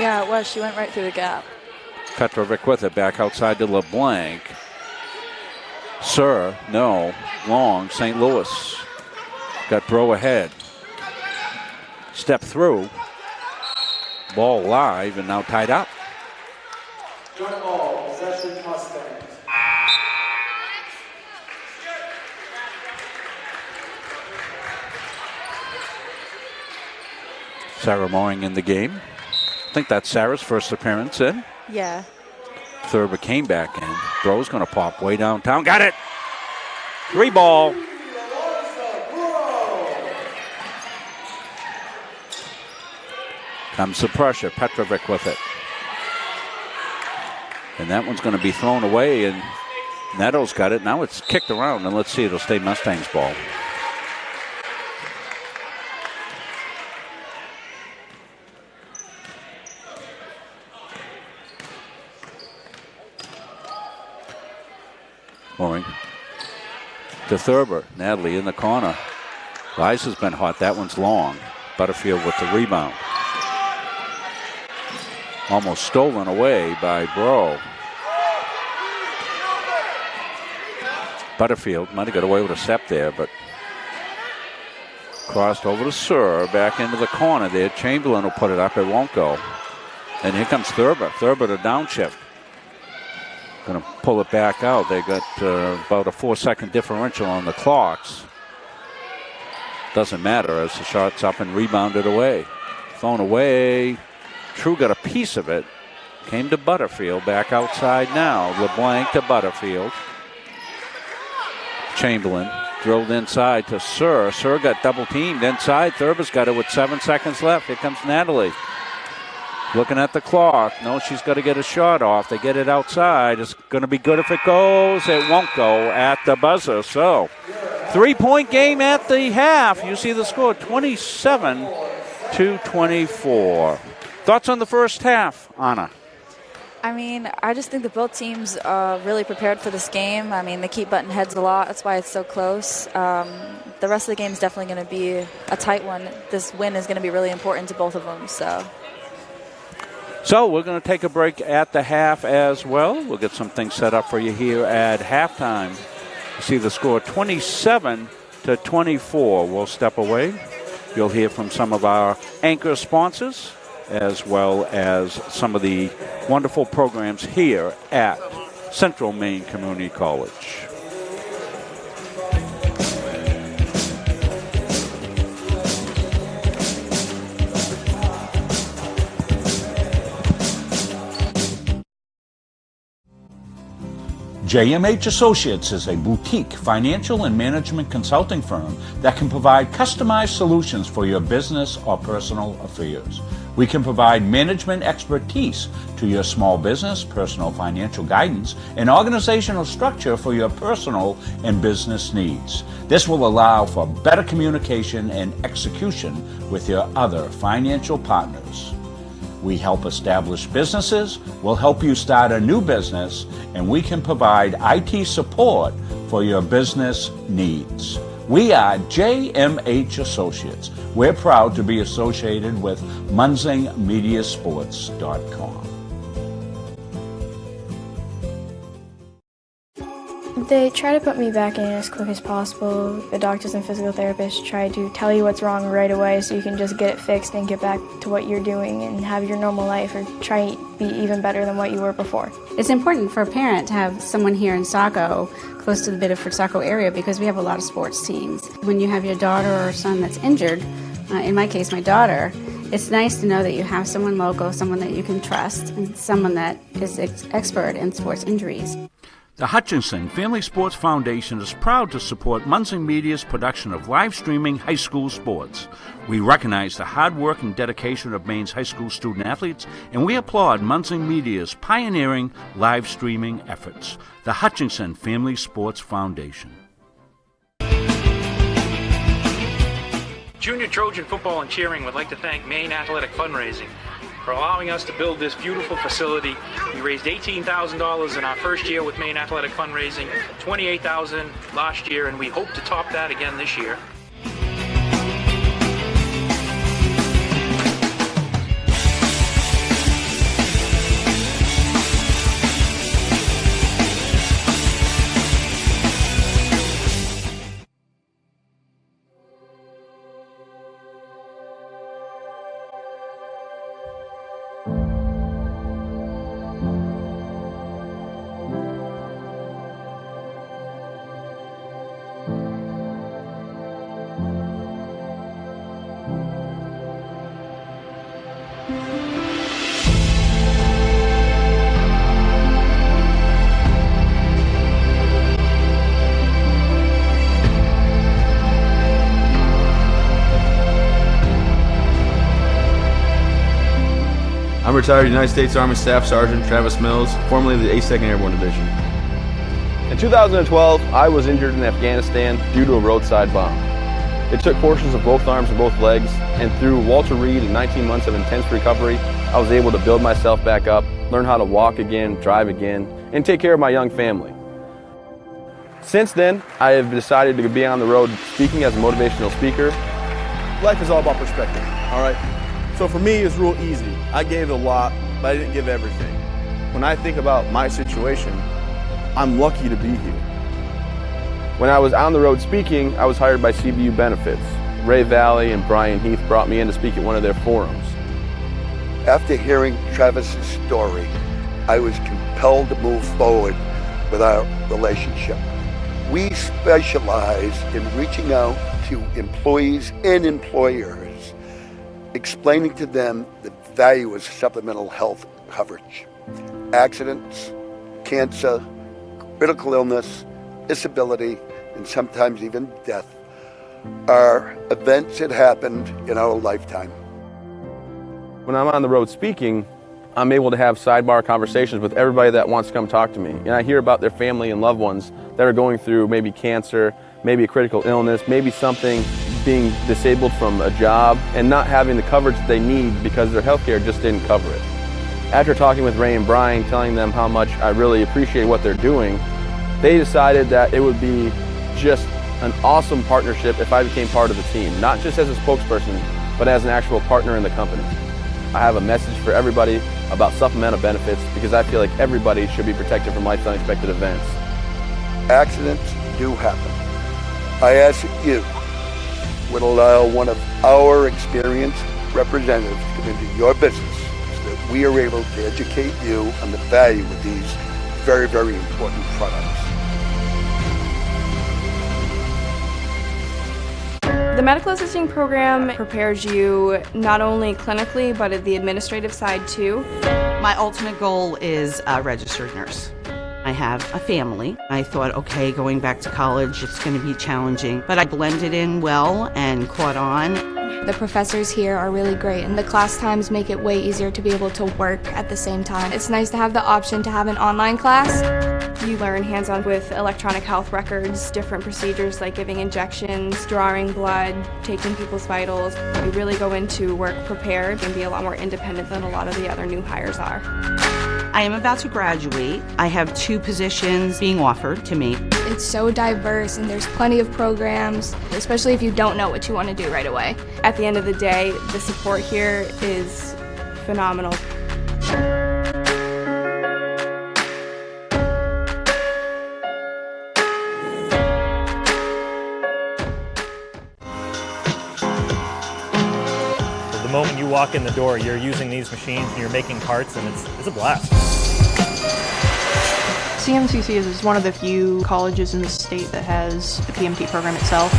Yeah, it was. She went right through the gap. Petrovic with it, back outside to LeBlanc. Sir, no. Long, St. Louis. Got Bro ahead. Step through. Ball live and now tied up. Good ball, possession Mustangs. Sarah Mooring in the game. think that's Sarah's first appearance in. Yeah. Thurber came back in. Bro's going to pop way downtown. Got it. 3 ball. Comes the pressure. Petrovic with it. And that one's going to be thrown away, and Neto's got it. Now it's kicked around, and let's see. It'll stay Mustangs ball. Mooring to Thurber. Natalie in the corner. Liza's been hot. That one's long. Butterfield with the rebound. Almost stolen away by Bro. Butterfield might have got away with a step there, but crossed over to Sir. Back into the corner there. Chamberlain will put it up. It won't go. And here comes Thurber. Thurber to downshift. Going to pull it back out. They got about a 4-second differential on the clocks. Doesn't matter as the shot's up and rebounded away. Thrown away. True got a piece of it. Came to Butterfield. Back outside now. LeBlanc to Butterfield. Chamberlain drilled inside to Sir. Sir got double teamed inside. Thurber's got it with 7 seconds left. Here comes Natalie. Looking at the clock. No, she's got to get a shot off. They get it outside. It's going to be good if it goes. It won't go at the buzzer. So, 3-point game at the half. You see the score, 27-24. Thoughts on the first half, Anna? I mean, I just think that both teams are really prepared for this game. I mean, they keep butting heads a lot. That's why it's so close. The rest of the game is definitely going to be a tight one. This win is going to be really important to both of them. So we're going to take a break at the half as well. We'll get some things set up for you here at halftime. You see the score 27-24. We'll step away. You'll hear from some of our anchor sponsors as well as some of the wonderful programs here at Central Maine Community College. JMH Associates is a boutique financial and management consulting firm that can provide customized solutions for your business or personal affairs. We can provide management expertise to your small business, personal financial guidance, and organizational structure for your personal and business needs. This will allow for better communication and execution with your other financial partners. We help establish businesses, we'll help you start a new business, and we can provide IT support for your business needs. We are JMH Associates. We're proud to be associated with MunsingMediaSports.com. They try to put me back in as quick as possible. The doctors and physical therapists try to tell you what's wrong right away so you can just get it fixed and get back to what you're doing and have your normal life or try to be even better than what you were before. It's important for a parent to have someone here in Saco, close to the Biddeford Saco area, because we have a lot of sports teams. When you have your daughter or son that's injured, in my case my daughter, it's nice to know that you have someone local, someone that you can trust, and someone that is expert in sports injuries. The Hutchinson Family Sports Foundation is proud to support Munsing Media's production of live streaming high school sports. We recognize the hard work and dedication of Maine's high school student athletes, and we applaud Munsing Media's pioneering live streaming efforts. The Hutchinson Family Sports Foundation. Junior Trojan Football and Cheering would like to thank Maine Athletic Fundraising for allowing us to build this beautiful facility. We raised $18,000 in our first year with Maine Athletic Fundraising, $28,000 last year, and we hope to top that again this year. retired United States Army Staff Sergeant Travis Mills, formerly of the 82nd Airborne Division. In 2012, I was injured in Afghanistan due to a roadside bomb. It took portions of both arms and both legs, and through Walter Reed and 19 months of intense recovery, I was able to build myself back up, learn how to walk again, drive again, and take care of my young family. Since then, I have decided to be on the road speaking as a motivational speaker. Life is all about perspective, all right? So for me, it's real easy. I gave a lot, but I didn't give everything. When I think about my situation, I'm lucky to be here. When I was on the road speaking, I was hired by CBU Benefits. Ray Valley and Brian Heath brought me in to speak at one of their forums. After hearing Travis's story, I was compelled to move forward with our relationship. We specialize in reaching out to employees and employers, explaining to them the value of supplemental health coverage. Accidents, cancer, critical illness, disability, and sometimes even death are events that happened in our lifetime. When I'm on the road speaking, I'm able to have sidebar conversations with everybody that wants to come talk to me. And I hear about their family and loved ones that are going through maybe cancer, maybe a critical illness, maybe something, being disabled from a job and not having the coverage that they need because their healthcare just didn't cover it. After talking with Ray and Brian, telling them how much I really appreciate what they're doing, they decided that it would be just an awesome partnership if I became part of the team, not just as a spokesperson, but as an actual partner in the company. I have a message for everybody about supplemental benefits because I feel like everybody should be protected from life's unexpected events. Accidents do happen. I ask that you would allow one of our experienced representatives to come into your business so that we are able to educate you on the value of these very, very important products. The medical assisting program prepares you not only clinically, but at the administrative side too. My ultimate goal is a registered nurse. I have a family. I thought, okay, going back to college, it's going to be challenging, but I blended in well and caught on. The professors here are really great, and the class times make it way easier to be able to work at the same time. It's nice to have the option to have an online class. You learn hands-on with electronic health records, different procedures like giving injections, drawing blood, taking people's vitals. You really go into work prepared and be a lot more independent than a lot of the other new hires are. I am about to graduate. I have 2 positions being offered to me. It's so diverse and there's plenty of programs, especially if you don't know what you want to do right away. At the end of the day, the support here is phenomenal. The moment you walk in the door, you're using these machines and you're making parts, and it's a blast. CMCC is one of the few colleges in the state that has the PMT program itself.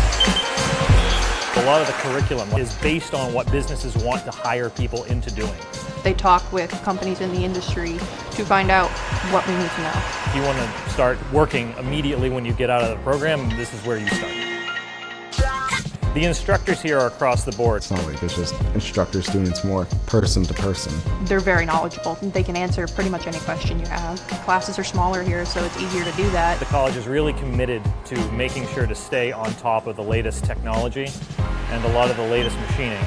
A lot of the curriculum is based on what businesses want to hire people into doing. They talk with companies in the industry to find out what we need to know. If you want to start working immediately when you get out of the program, this is where you start. The instructors here are across the board. It's not like it's just instructor students, more person to person. They're very knowledgeable. They can answer pretty much any question you have. Classes are smaller here, so it's easier to do that. The college is really committed to making sure to stay on top of the latest technology and a lot of the latest machining.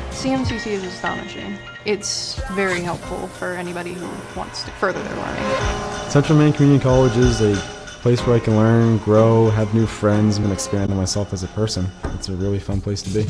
CMCC is astonishing. It's very helpful for anybody who wants to further their learning. Central Maine Community College is a place where I can learn, grow, have new friends, and expand on myself as a person. It's a really fun place to be.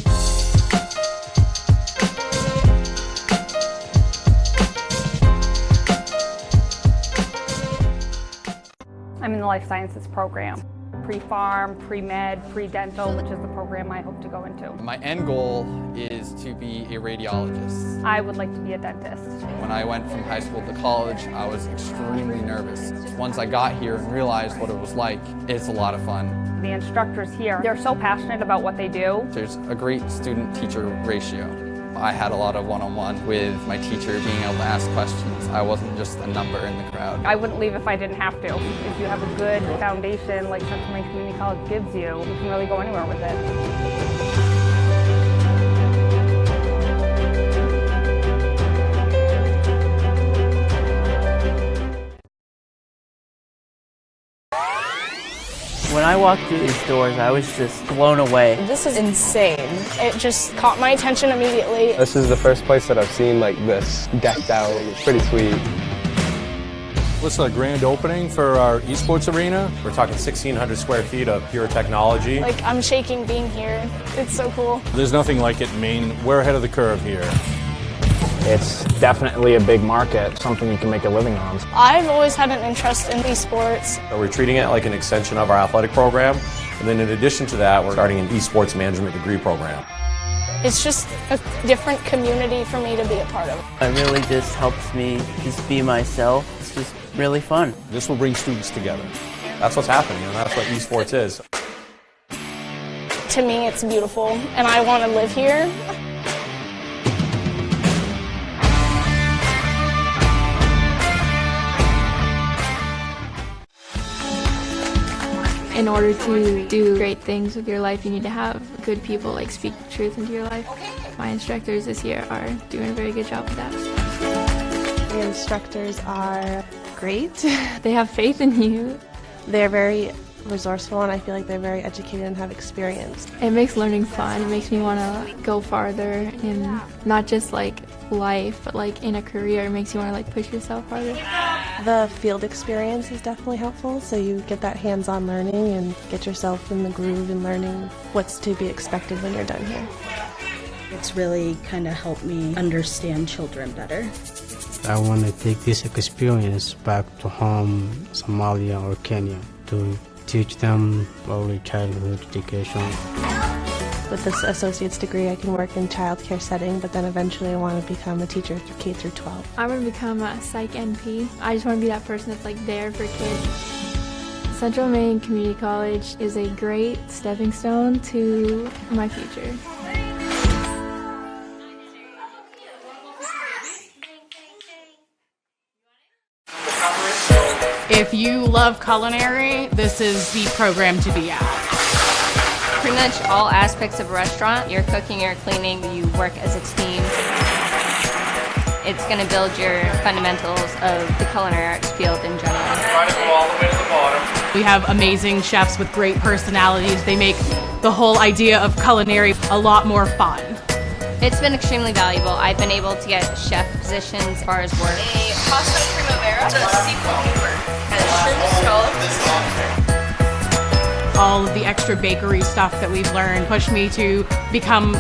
I'm in the life sciences program. Pre-farm, pre-med, pre-dental, which is the program I hope to go into. My end goal is to be a radiologist. I would like to be a dentist. When I went from high school to college, I was extremely nervous. Once I got here and realized what it was like, it's a lot of fun. The instructors here, they're so passionate about what they do. There's a great student-teacher ratio. I had a lot of one-on-one with my teacher, being able to ask questions. I wasn't just a number in the crowd. I wouldn't leave if I didn't have to. If you have a good foundation like Central Maine Community College gives you, you can really go anywhere with it. walked through these doors, I was just blown away. This is insane. It just caught my attention immediately. This is the first place that I've seen like this decked out. It's pretty sweet. This is a grand opening for our esports arena. We're talking 1,600 square feet of pure technology. Like, I'm shaking being here. It's so cool. There's nothing like it in Maine. We're ahead of the curve here. It's definitely a big market, something you can make a living on. I've always had an interest in esports. So we're treating it like an extension of our athletic program. And then in addition to that, we're starting an esports management degree program. It's just a different community for me to be a part of. It really just helps me just be myself. It's just really fun. This will bring students together. That's what's happening, and that's what esports is. To me, it's beautiful, and I want to live here. In order to do great things with your life, you need to have good people like speak the truth into your life. My instructors this year are doing a very good job with that. The instructors are great. They have faith in you. They're very resourceful, and I feel like they're very educated and have experience. It makes learning fun. It makes me want to go farther in not just like life, but like in a career. It makes you want to like push yourself farther. The field experience is definitely helpful, so you get that hands-on learning and get yourself in the groove and learning what's to be expected when you're done here. It's really kind of helped me understand children better. I want to take this experience back to home, Somalia or Kenya, to teach them early childhood education. With this associate's degree, I can work in childcare setting, but then eventually I want to become a teacher through K through 12. I want to become a psych NP. I just want to be that person that's like there for kids. Central Maine Community College is a great stepping stone to my future. If you love culinary, this is the program to be at. Pretty much all aspects of a restaurant, you're cooking, you're cleaning, you work as a team. It's going to build your fundamentals of the culinary arts field in general. Try to go all the way to the bottom. We have amazing chefs with great personalities. They make the whole idea of culinary a lot more fun. It's been extremely valuable. I've been able to get chef positions as far as work. A pasta primavera, a seafood Cooper, and shrimp scallops. All of the extra bakery stuff that we've learned pushed me to become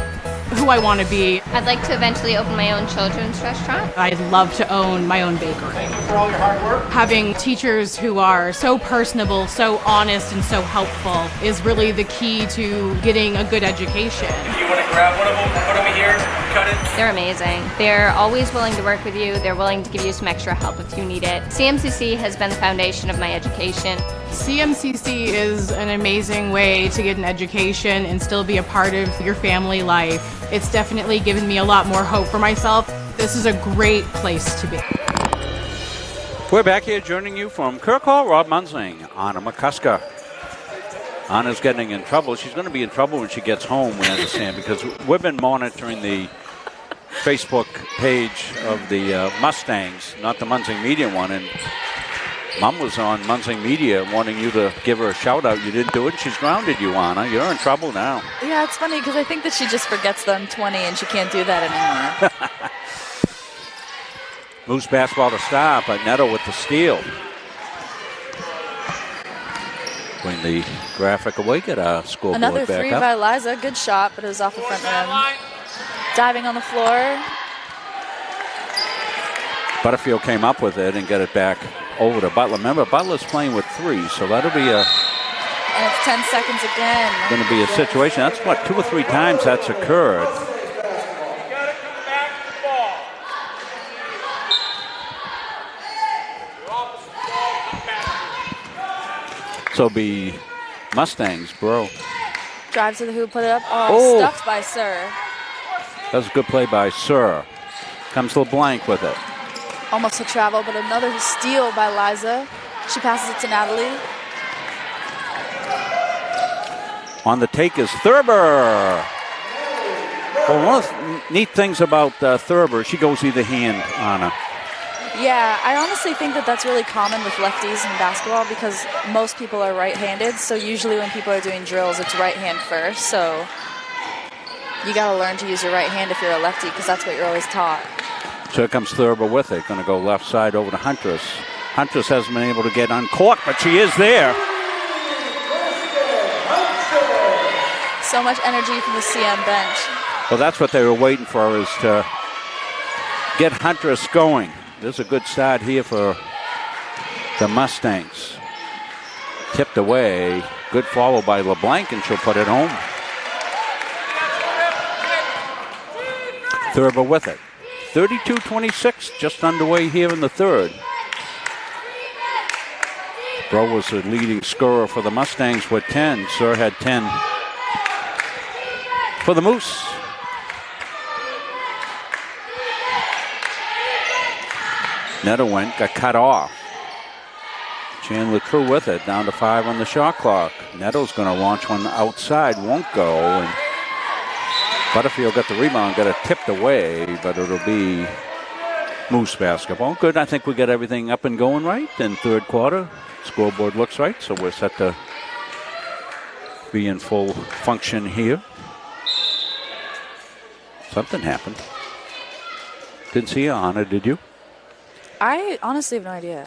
who I want to be. I'd like to eventually open my own children's restaurant. I'd love to own my own bakery. Thank you for all your hard work. Having teachers who are so personable, so honest, and so helpful is really the key to getting a good education. If you want to grab one of them, put them here, cut it. They're amazing. They're always willing to work with you. They're willing to give you some extra help if you need it. CMCC has been the foundation of my education. CMCC is an amazing way to get an education and still be a part of your family life. It's definitely given me a lot more hope for myself. This is a great place to be. We're back here joining you from Kirk Hall. Rob Munzing, Anna McCusker. Anna's getting in trouble. She's going to be in trouble when she gets home, we understand, because we've been monitoring the Facebook page of the Mustangs, not the Munzing Media one, and Mom was on Munzing Media wanting you to give her a shout-out. You didn't do it. She's grounded you, Anna. You're in trouble now. Yeah, it's funny because I think that she just forgets them 20 and she can't do that anymore. Moose basketball to stop, but Neto with the steal. Bring the graphic away, get a scoreboard Another back three up. by Liza. Good shot, but it was off the front rim. Diving on the floor. Butterfield came up with it and got it back over to Butler. Remember, Butler's playing with three, so that'll be And it's 10 seconds again. going to be a situation. That's what, 2 or 3 times that's occurred. So be Mustangs, bro. Drives to the hoop, put it up. Oh, stuffed by Sir. That was a good play by Sir. Comes LeBlanc with it. Almost a travel, but another steal by Liza. She passes it to Natalie. On the take is Thurber. Well, one of the neat things about Thurber, she goes either hand, Anna. Yeah, I honestly think that that's really common with lefties in basketball because most people are right-handed. So usually when people are doing drills, it's right hand first. So you got to learn to use your right hand if you're a lefty because that's what you're always taught. So here comes Thurber with it. Going to go left side over to Huntress. Huntress hasn't been able to get uncorked, but she is there. So much energy from the CM bench. Well, that's what they were waiting for, is to get Huntress going. There's a good start here for the Mustangs. Tipped away. Good follow by LeBlanc, and she'll put it home. Thurber with it. 32-26, just underway here in the third. Bro was the leading scorer for the Mustangs with 10. Sir had 10 for the Moose. Neto got cut off. Chandler True with it, down to 5 on the shot clock. Neto's going to launch one outside, won't go. And Butterfield got the rebound, got it tipped away, but it'll be Moose basketball. Good, I think we got everything up and going right in third quarter. Scoreboard looks right, so we're set to be in full function here. Something happened. Didn't see you on it, did you? I honestly have no idea.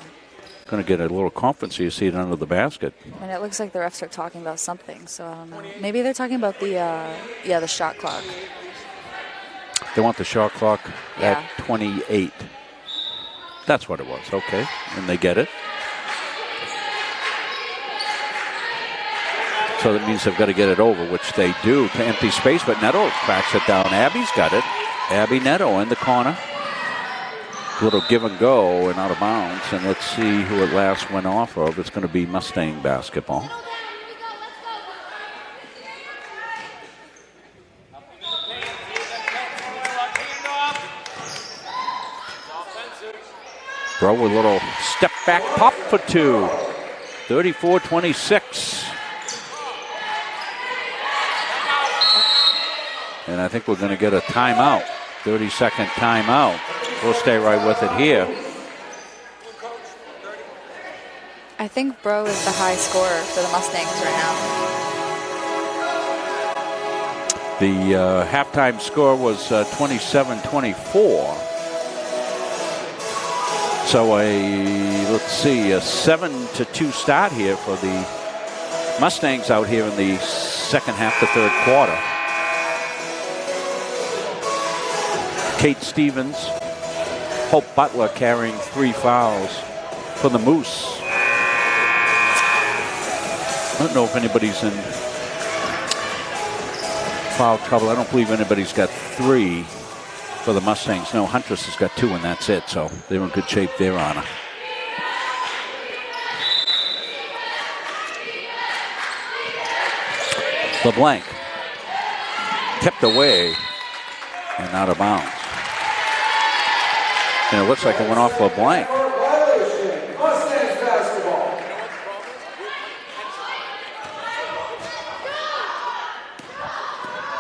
Going to get a little conference. You see it under the basket. And it looks like the refs are talking about something, so I don't know. Maybe they're talking about the shot clock. They want the shot clock at 28. That's what it was. Okay, and they get it. So that means they've got to get it over, which they do, to empty space. But Neto cracks it down. Abby's got it. Abby Neto in the corner. Little give and go and out of bounds. And let's see who it last went off of. It's going to be Mustang basketball. Bro with a little step back pop for 2. 34-26. And I think we're going to get a timeout. 30-second timeout. We'll stay right with it here. I think Bro is the high scorer for the Mustangs right now. The halftime score was 27-24. So let's see, a 7-2 start here for the Mustangs out here in the second half to third quarter. Kate Stevens, Hope Butler carrying 3 fouls for the Moose. I don't know if anybody's in foul trouble. I don't believe anybody's got 3 for the Mustangs. No, Huntress has got 2, and that's it. So they're in good shape there, Anna. LeBlanc tipped away and out of bounds. And it looks like it went off LeBlanc.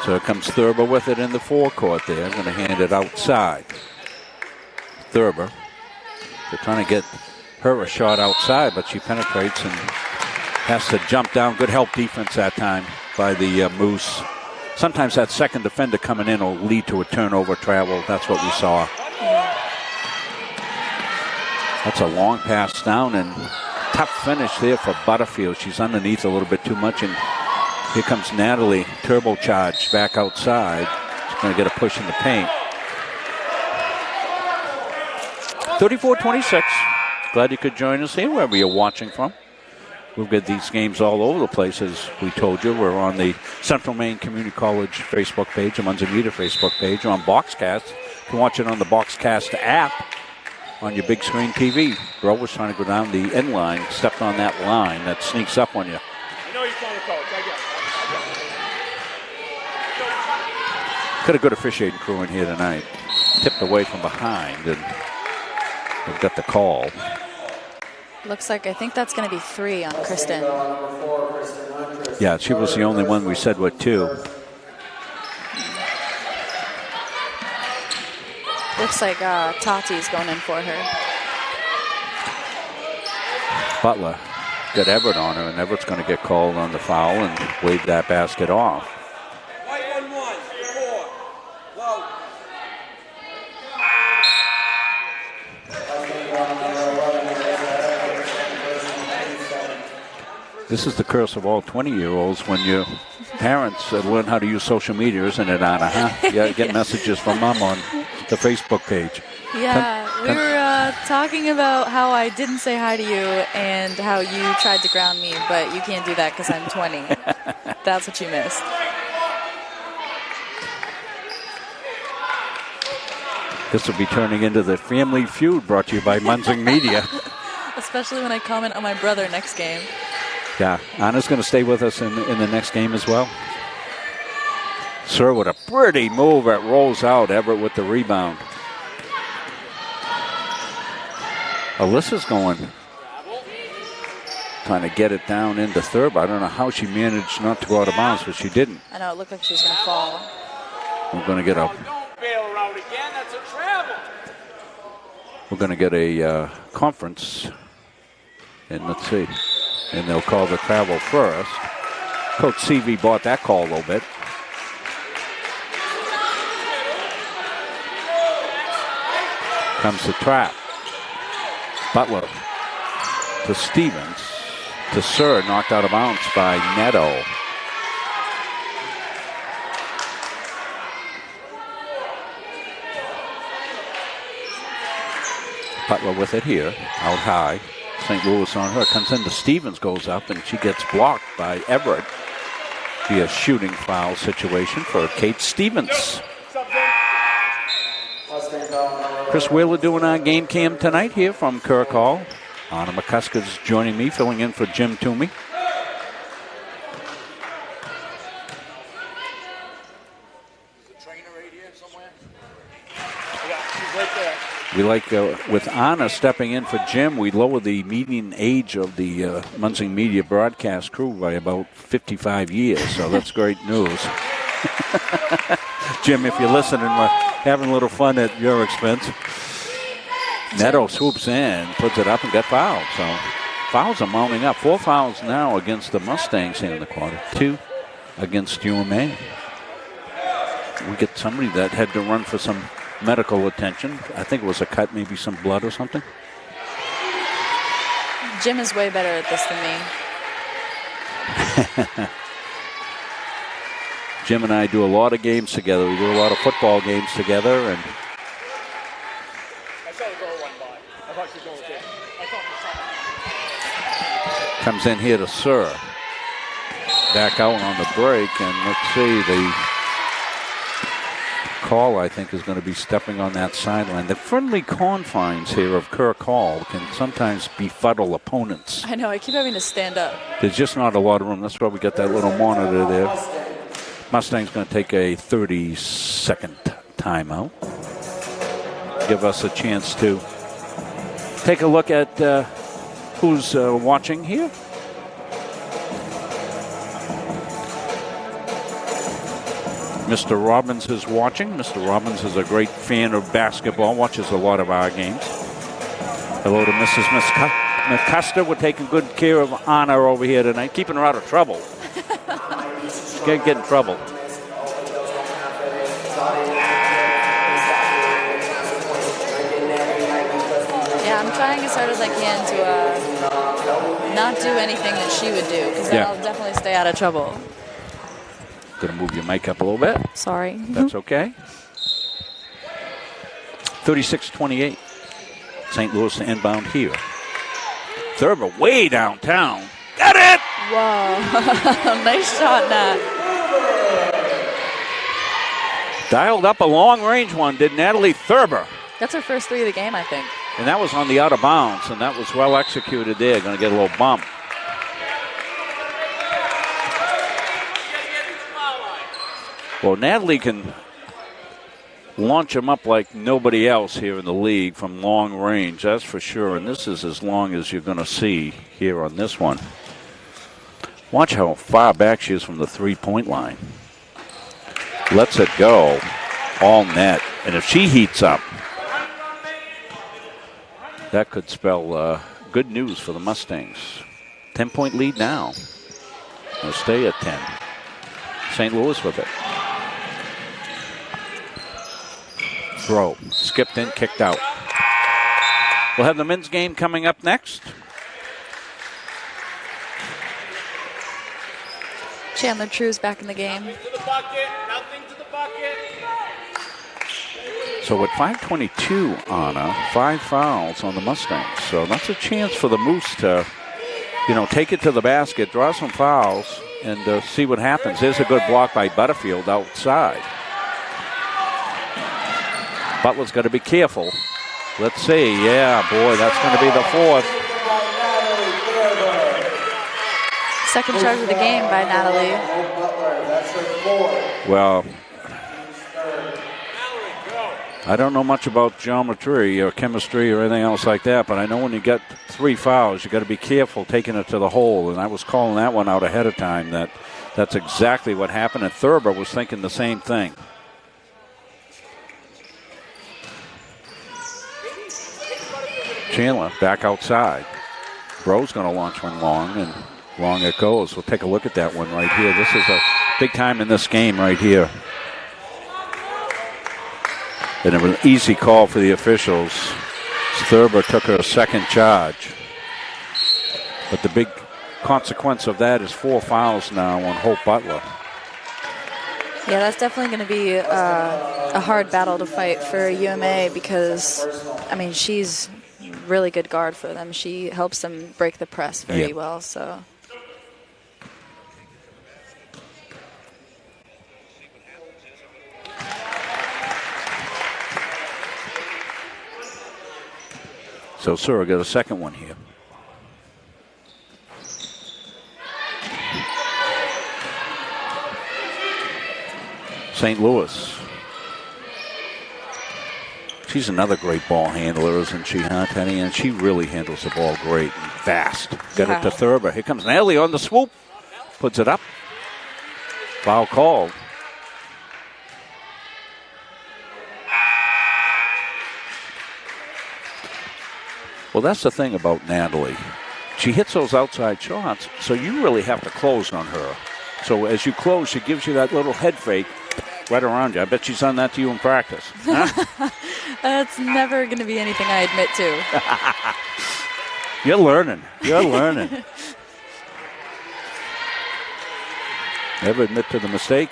So it comes Thurber with it in the forecourt there. Going to hand it outside. Thurber. They're trying to get her a shot outside, but she penetrates and has to jump down. Good help defense that time by the Moose. Sometimes that second defender coming in will lead to a turnover travel. That's what we saw. That's a long pass down and tough finish there for Butterfield. She's underneath a little bit too much, and here comes Natalie, turbocharged back outside. She's going to get a push in the paint. 34-26. Glad you could join us here wherever you're watching from. We've got these games all over the place, as we told you. We're on the Central Maine Community College Facebook page, the Munzamita Facebook page. We're on Boxcast. You can watch it on the Boxcast app on your big screen TV. Bro was trying to go down the end line, stepped on that line that sneaks up on you. You know you're calling the coach. I get it. Got a good officiating crew in here tonight. Tipped away from behind, and they've got the call. Looks like I think that's going to be 3 on Kristen. Yeah, she was the only one we said with 2. Looks like Tati's going in for her. Butler got Everett on her, and Everett's going to get called on the foul and wave that basket off. This is the curse of all 20-year-olds when your parents learn how to use social media, isn't it, Anna? Huh? You get messages from Mom on the Facebook page. Yeah, we were talking about how I didn't say hi to you and how you tried to ground me, but you can't do that because I'm 20. That's what you missed. This will be turning into the Family Feud brought to you by Munzing Media. Especially when I comment on my brother next game. Yeah, Anna's going to stay with us in the next game as well. Sir with a pretty move that rolls out. Everett with the rebound. Alyssa's trying to get it down into Thurber. I don't know how she managed not to go out of bounds, but she didn't. I know, it looked like she was going to fall. We're going to get a conference, and let's see. And they'll call the travel first. Coach CV bought that call a little bit. Comes the trap. Butler to Stevens. To Sir, knocked out of bounds by Neto. Butler with it here, out high. St. Louis on her. Comes into Stevens, goes up, and she gets blocked by Everett. Be a shooting foul situation for Kate Stevens. Chris Wheeler doing our game cam tonight here from Kirk Hall. Anna McCuskers joining me, filling in for Jim Toomey. We like, with Anna stepping in for Jim, we lower the median age of the Munzing Media broadcast crew by about 55 years, so that's great news. Jim, if you're listening, we're having a little fun at your expense. Neto swoops in, puts it up, and got fouled. So fouls are mounting up. 4 fouls now against the Mustangs here in the quarter. 2 against UMA. We get somebody that had to run for some medical attention. I think it was a cut, maybe some blood or something. Jim is way better at this than me. Jim and I do a lot of games together. We do a lot of football games together, and comes in here to Sir. Back out on the break, and let's see, the call, I think, is going to be stepping on that sideline. The friendly confines here of Kirk Hall can sometimes befuddle opponents. I know, I keep having to stand up. There's just not a lot of room. That's why we got that little monitor there. Mustang's going to take a 30-second timeout. Give us a chance to take a look at who's watching here. Mr. Robbins is watching. Mr. Robbins is a great fan of basketball, watches a lot of our games. Hello to Mrs. McCuster. We're taking good care of Anna over here tonight, keeping her out of trouble. Can't get in trouble. Yeah, I'm trying as hard as I can to not do anything that she would do, because then I'll definitely stay out of trouble. Going to move your mic up a little bit. Sorry. That's okay. 36-28. St. Louis to inbound here. Thurber way downtown. Got it! Wow. Nice shot, Nat. Dialed up a long-range one, did Natalie Thurber. That's her first 3 of the game, I think. And that was on the out of bounds, and that was well executed there. Going to get a little bump. Well, Natalie can launch them up like nobody else here in the league from long range, that's for sure. And this is as long as you're going to see here on this one. Watch how far back she is from the three-point line. Lets it go. All net. And if she heats up, that could spell good news for the Mustangs. 10-point lead now. They'll stay at 10. St. Louis with it. Throw. Skipped in, kicked out. We'll have the men's game coming up next. Chandler True's back in the game. So with 5:22 on 5 fouls on the Mustangs. So that's a chance for the Moose to, take it to the basket, draw some fouls, and see what happens. There's a good block by Butterfield outside. Butler's got to be careful. Let's see. Yeah, boy, that's going to be the 4th. Second charge of the game by Natalie. Well, I don't know much about geometry or chemistry or anything else like that, but I know when you get 3 fouls, you got to be careful taking it to the hole. And I was calling that one out ahead of time. That's exactly what happened. And Thurber was thinking the same thing. Chandler back outside. Bro's going to launch one long, and long it goes. We'll take a look at that one right here. This is a big time in this game right here. And it was an easy call for the officials. Thurber took her second charge. But the big consequence of that is 4 fouls now on Hope Butler. Yeah, that's definitely going to be a hard battle to fight for UMA because, she's really good guard for them. She helps them break the press very well. So. So Sura got a second one here. St. Louis. She's another great ball handler, isn't she, Teddy? And she really handles the ball great and fast. Got it to Thurber. Here comes Natalie on the swoop. Puts it up. Foul called. Well, that's the thing about Natalie. She hits those outside shots, so you really have to close on her. So as you close, she gives you that little head fake right around you. I bet she's done that to you in practice. Huh? That's never going to be anything I admit to. You're learning. You're learning. Never admit to the mistake.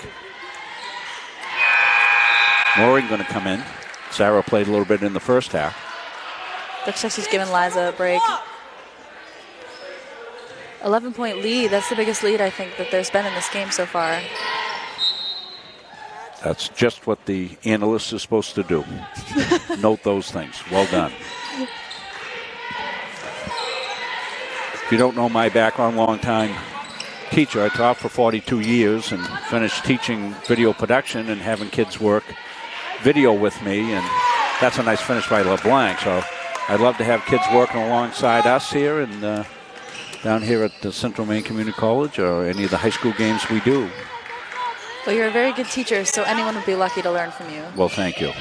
Mooring going to come in. Sarah played a little bit in the first half. Looks like she's giving Liza a break. 11-point lead. That's the biggest lead I think that there's been in this game so far. That's just what the analyst is supposed to do. Note those things. Well done. If you don't know my background, long-time teacher. I taught for 42 years and finished teaching video production and having kids work video with me. And that's a nice finish by LeBlanc. So I'd love to have kids working alongside us here and down here at the Central Maine Community College or any of the high school games we do. Well, you're a very good teacher, so anyone would be lucky to learn from you. Well, thank you.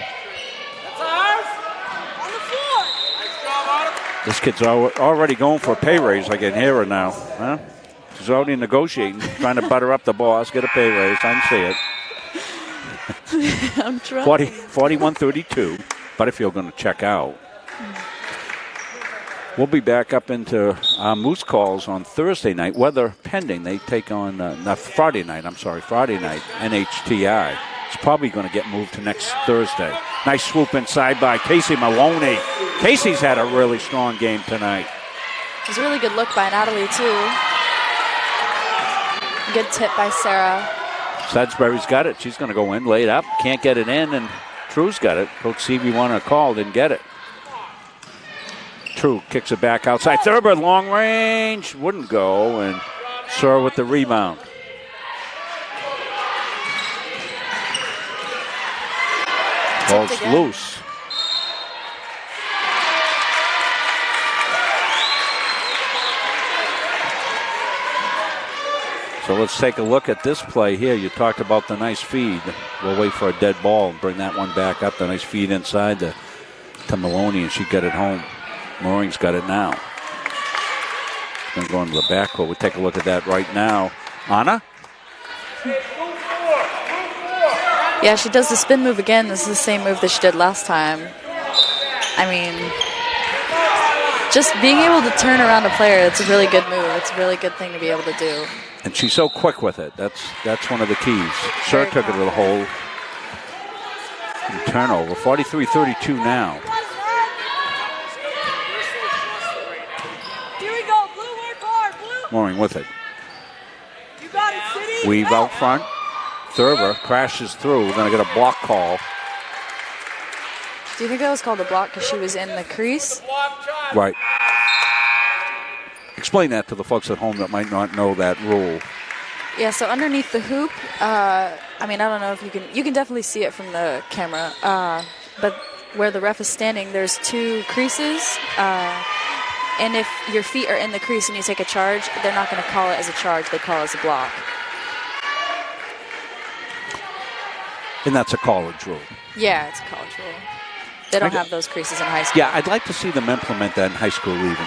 This kid's already going for a pay raise. I can hear her now. Huh? She's already negotiating, trying to butter up the boss, get a pay raise. I can see it. I'm trying. 41-32. Butterfield going to check out. We'll be back up into Moose calls on Thursday night. Weather pending. They take on, Friday night, NHTI. It's probably going to get moved to next Thursday. Nice swoop inside by Casey Maloney. Casey's had a really strong game tonight. It was a really good look by Natalie, too. Good tip by Sarah. Sudbury's got it. She's going to go in, lay it up. Can't get it in, and True's got it. Coach Seavey wanted a call, didn't get it. True kicks it back outside. Thurber, long range, wouldn't go, and Sura with the rebound. Ball's loose. So let's take a look at this play here. You talked about the nice feed. We'll wait for a dead ball and bring that one back up. The nice feed inside to Maloney, and she got it home. Mooring's got it now. Going to go into the backcourt. We'll take a look at that right now. Anna? Yeah, she does the spin move again. This is the same move that she did last time. I mean, just being able to turn around a player, it's a really good move. It's a really good thing to be able to do. And she's so quick with it. That's one of the keys. Sir took it to the hole. And turnover. 43-32 now. Here we go. Blue, work hard. Blue. Mooring with it. You got it, City. Weave out front. Thurber crashes through. We're going to get a block call. Do you think that was called a block because she was in the crease? Right. Explain that to the folks at home that might not know that rule. Yeah, so underneath the hoop, I mean, I don't know if you can definitely see it from the camera, but where the ref is standing, there's 2 creases, and if your feet are in the crease and you take a charge, they're not going to call it as a charge, they call it as a block. And that's a college rule. Yeah, it's a college rule. They don't have those creases in high school. Yeah, I'd like to see them implement that in high school even.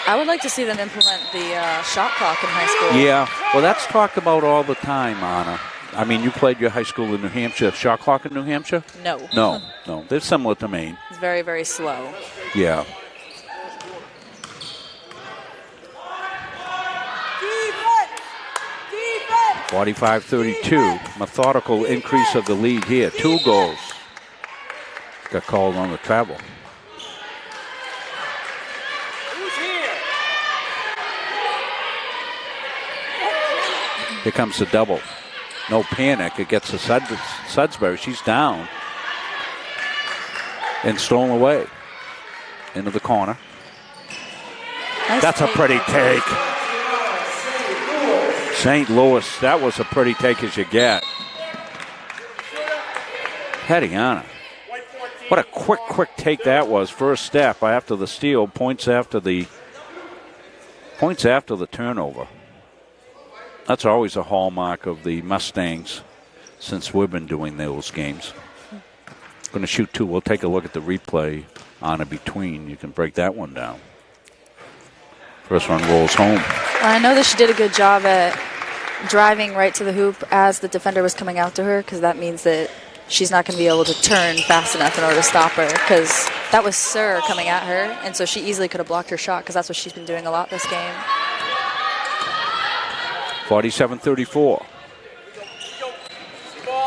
I would like to see them implement the shot clock in high school. Yeah, well, that's talked about all the time, Anna. I mean, you played your high school in New Hampshire. Shot clock in New Hampshire? No. No. They're similar to Maine. It's very, very slow. Yeah. Defense! 45-32. Methodical increase of the lead here. 2 goals. Got called on the travel. Here comes the double. No panic. It gets to Sudsbury. She's down. And stolen away. Into the corner. Nice That's a pretty take. St. Louis, that was a pretty take as you get. Hediana. What a quick take that was. First step after the steal. Points after the turnover. That's always a hallmark of the Mustangs since we've been doing those games. Going to shoot 2. We'll take a look at the replay on a between. You can break that one down. First one rolls home. Well, I know that she did a good job at driving right to the hoop as the defender was coming out to her, because that means that she's not going to be able to turn fast enough in order to stop her, because that was Sir coming at her, and so she easily could have blocked her shot, because that's what she's been doing a lot this game. 47-34.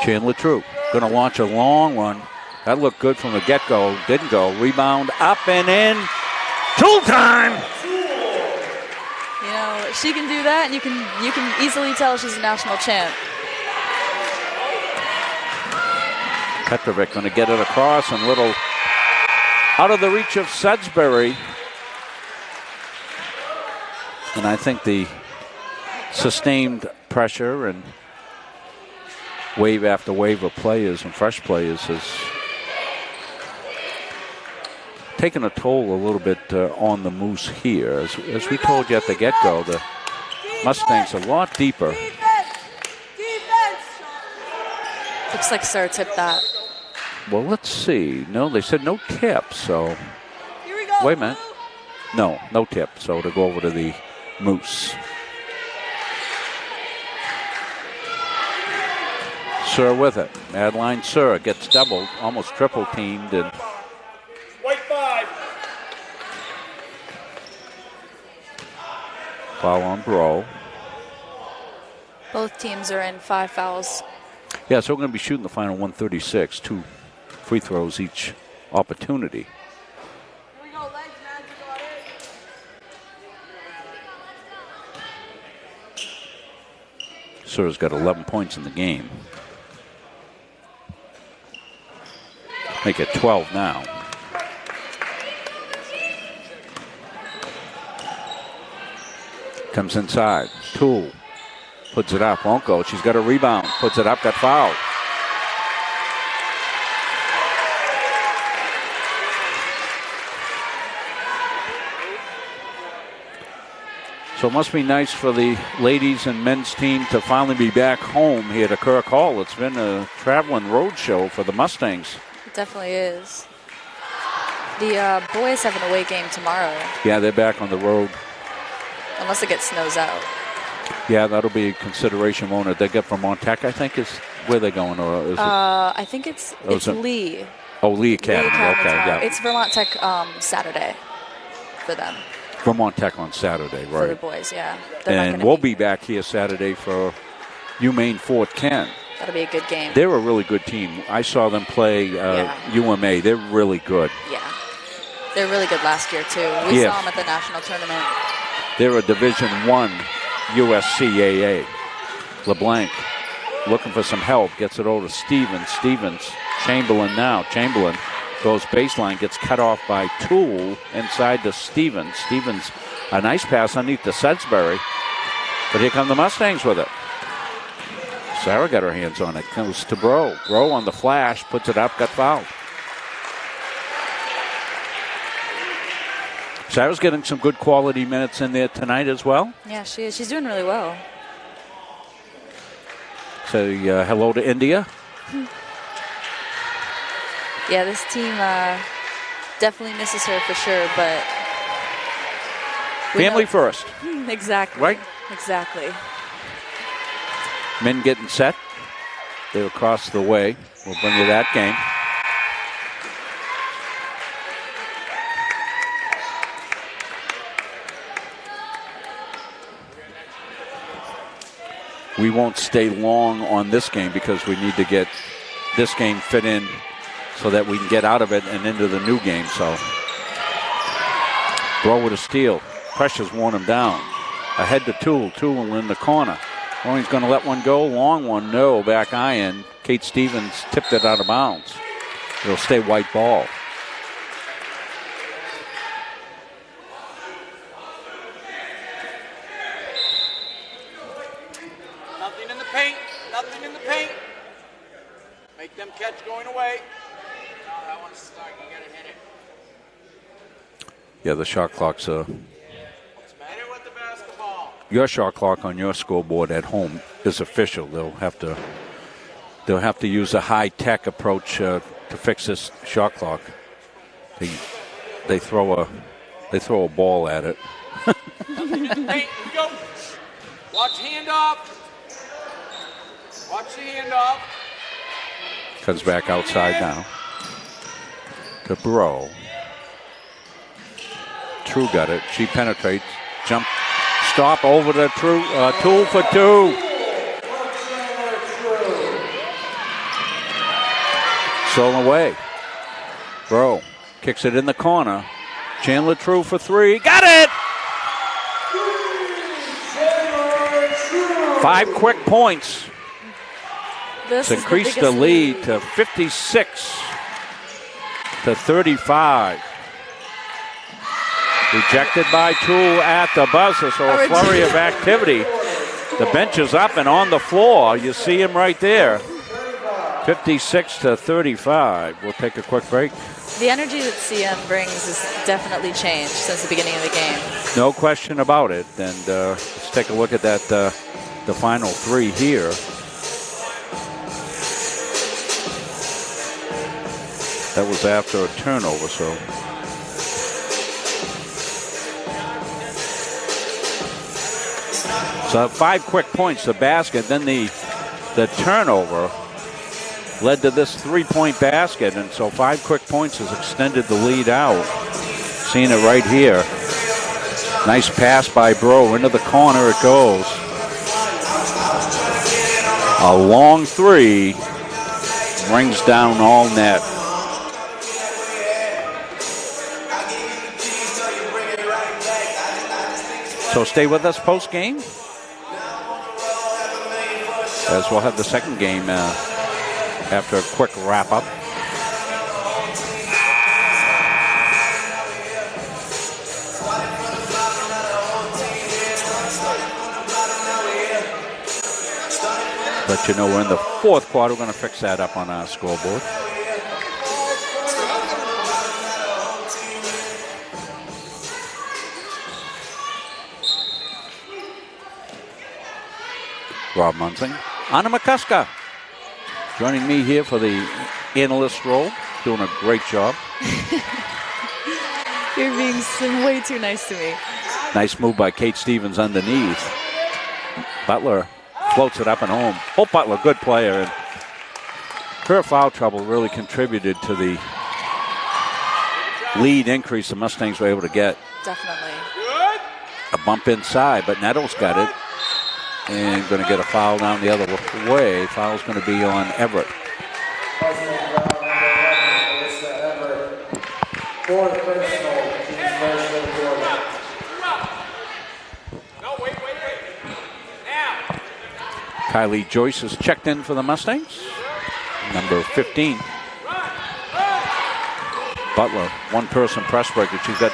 Chandler True going to launch a long one. That looked good from the get-go. Didn't go. Rebound up and in. Tool time! You know, she can do that, and you can easily tell she's a national champ. Petrovic going to get it across and little out of the reach of Sudsbury. And I think the sustained pressure and wave after wave of players and fresh players has taken a toll a little bit on the Moose here. As we told you at the get-go, the Mustangs a lot deeper. Looks like Sir tipped that. Well, let's see. No, they said no tip, so wait a minute. No tip, so to go over to the Moose. Sir with it. Madeline Sir gets doubled, almost triple teamed. And White 5. foul on Bro. Both teams are in 5 fouls. Yeah, so we're going to be shooting the final 136. 2 free throws each opportunity. Sir's got 11 points in the game. Make it 12 now. Comes inside. Tool. Puts it up. Won't go. She's got a rebound. Puts it up. Got fouled. So it must be nice for the ladies and men's team to finally be back home here to Kirk Hall. It's been a traveling road show for the Mustangs. It definitely is. The boys have an away game tomorrow, Yeah, they're back on the road. unless it gets snows out. Yeah, that'll be a consideration, won't it? They get Vermont Tech, I think, is where they're going, or is it? I think it's Lee. Oh, Lee Academy. Okay, tomorrow. yeah. It's Vermont Tech Saturday for them. Vermont Tech on Saturday, For the right? boys, yeah. They're not And gonna we'll be back here Saturday for UMaine Fort Kent. That'll be a good game. They're a really good team. I saw them play UMA. They're really good. Yeah. They're really good last year, too. We saw them at the national tournament. They're a Division I USCAA. LeBlanc looking for some help. Gets it over to Stevens. Chamberlain now. Chamberlain goes baseline. Gets cut off by Toole inside to Stevens. Stevens, a nice pass underneath to Sudbury. But here come the Mustangs with it. Sarah got her hands on it. Comes to Bro. Bro on the flash. Puts it up. Got fouled. Sarah's getting some good quality minutes in there tonight as well. Yeah, she is. She's doing really well. Say hello to India. Yeah, this team definitely misses her for sure, but... Family first. Exactly. Right? Exactly. Men getting set. They're across the way. We'll bring you that game. We won't stay long on this game because we need to get this game fit in so that we can get out of it and into the new game. So, Bro with a steal. Pressure's worn him down. Ahead to Toole. Toole in the corner. Oh, he's going to let one go. Long one. No. Back iron. Kate Stevens tipped it out of bounds. It'll stay white ball. Nothing in the paint. Nothing in the paint. Make them catch going away. Now that one's stuck. You got to hit it. Yeah, the shot clock's Hit it with the basketball. your shot clock on your scoreboard at home is official. They'll have to use a high tech approach to fix this shot clock. They throw a ball at it. Nothing in the paint. Here we go. Watch handoff. Watch the handoff. Comes back outside now to Bro. True got it. She penetrates. Jump. Stop over to True. Toole for two. Stolen away. Bro kicks it in the corner. Chandler True for three. Got it! 5 quick points. This to increase the lead to 56 to 35. Rejected by Toole at the buzzer, so a flurry of activity. The bench is up and on the floor. You see him right there. 56 to 35. We'll take a quick break. The energy that CM brings has definitely changed since the beginning of the game. No question about it. And let's take a look at that, the final three here. That was after a turnover, so. So 5 quick points, the basket, then the turnover led to this 3-point basket, and so 5 quick points has extended the lead out. Seeing it right here. Nice pass by Bro, into the corner it goes. A long three, brings down all net. So stay with us post game, as we'll have the second game after a quick wrap up. Let you know we're in the fourth quarter. We're going to fix that up on our scoreboard. Rob Munsing. Anna McCusker joining me here for the analyst role. Doing a great job. You're being way too nice to me. Nice move by Kate Stevens underneath. Butler floats it up and home. Hope Butler, good player. And her foul trouble really contributed to the lead increase the Mustangs were able to get. Definitely. A bump inside, but Nettles got it. And going to get a foul down the other way. Foul's going to be on Everett. Kylie Joyce is checked in for the Mustangs. Number 15. Butler, one-person press breaker. She's got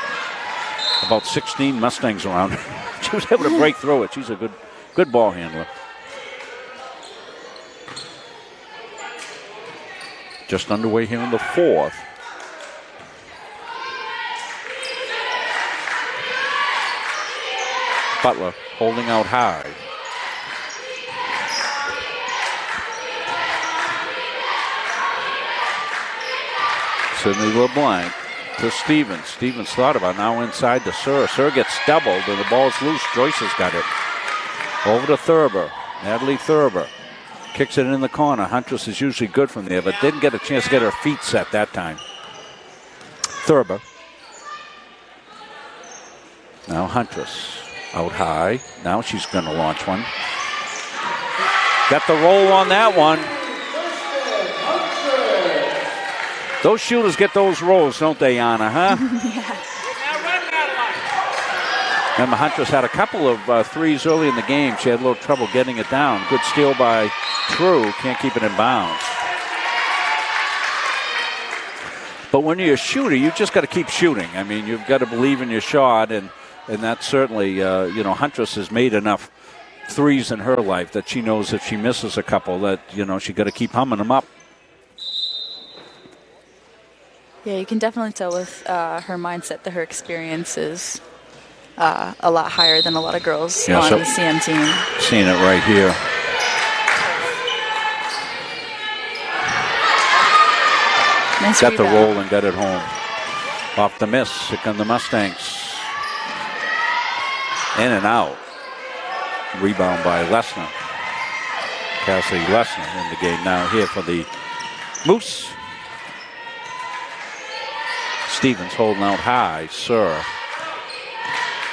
about 16 Mustangs around her. She was able to break through it. She's a good ball handler. Just underway here in the fourth. Butler holding out high. Sydney LeBlanc to Stevens. Stevens thought about now inside to Sir. Sir gets doubled and the ball's loose. Joyce has got it. Over to Thurber. Natalie Thurber kicks it in the corner. Huntress is usually good from there, but didn't get a chance to get her feet set that time. Thurber. Now Huntress out high. Now she's going to launch one. Got the roll on that one. Those shooters get those rolls, don't they, Anna, huh? Yeah. Remember, Huntress had a couple of threes early in the game. She had a little trouble getting it down. Good steal by True. Can't keep it in bounds. But when you're a shooter, you just got to keep shooting. I mean, you've got to believe in your shot, and that's certainly, Huntress has made enough threes in her life that she knows if she misses a couple that, she got to keep humming them up. Yeah, you can definitely tell with her mindset that her experience is a lot higher than a lot of girls on the CM team. Seeing it right here. Nice got rebound. the roll and got it home. Off the miss. Here come the Mustangs. In and out. Rebound by Lesnar. Cassidy Lesnar in the game now here for the Moose. Stevens holding out high. Sir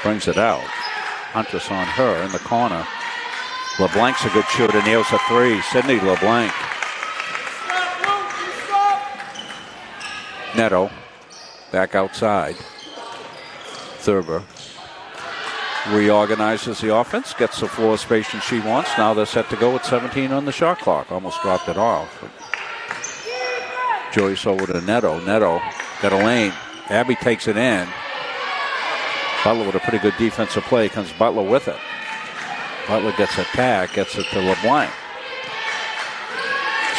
brings it out. Huntress on her in the corner. LeBlanc's a good shooter. Nails a three. Sydney LeBlanc. Neto back outside. Thurber reorganizes the offense. Gets the floor space she wants. Now they're set to go with 17 on the shot clock. Almost dropped it off. Joyce over to Neto. Neto got a lane. Abby takes it in. Butler with a pretty good defensive play. Comes Butler with it. Butler gets attacked. Gets it to LeBlanc.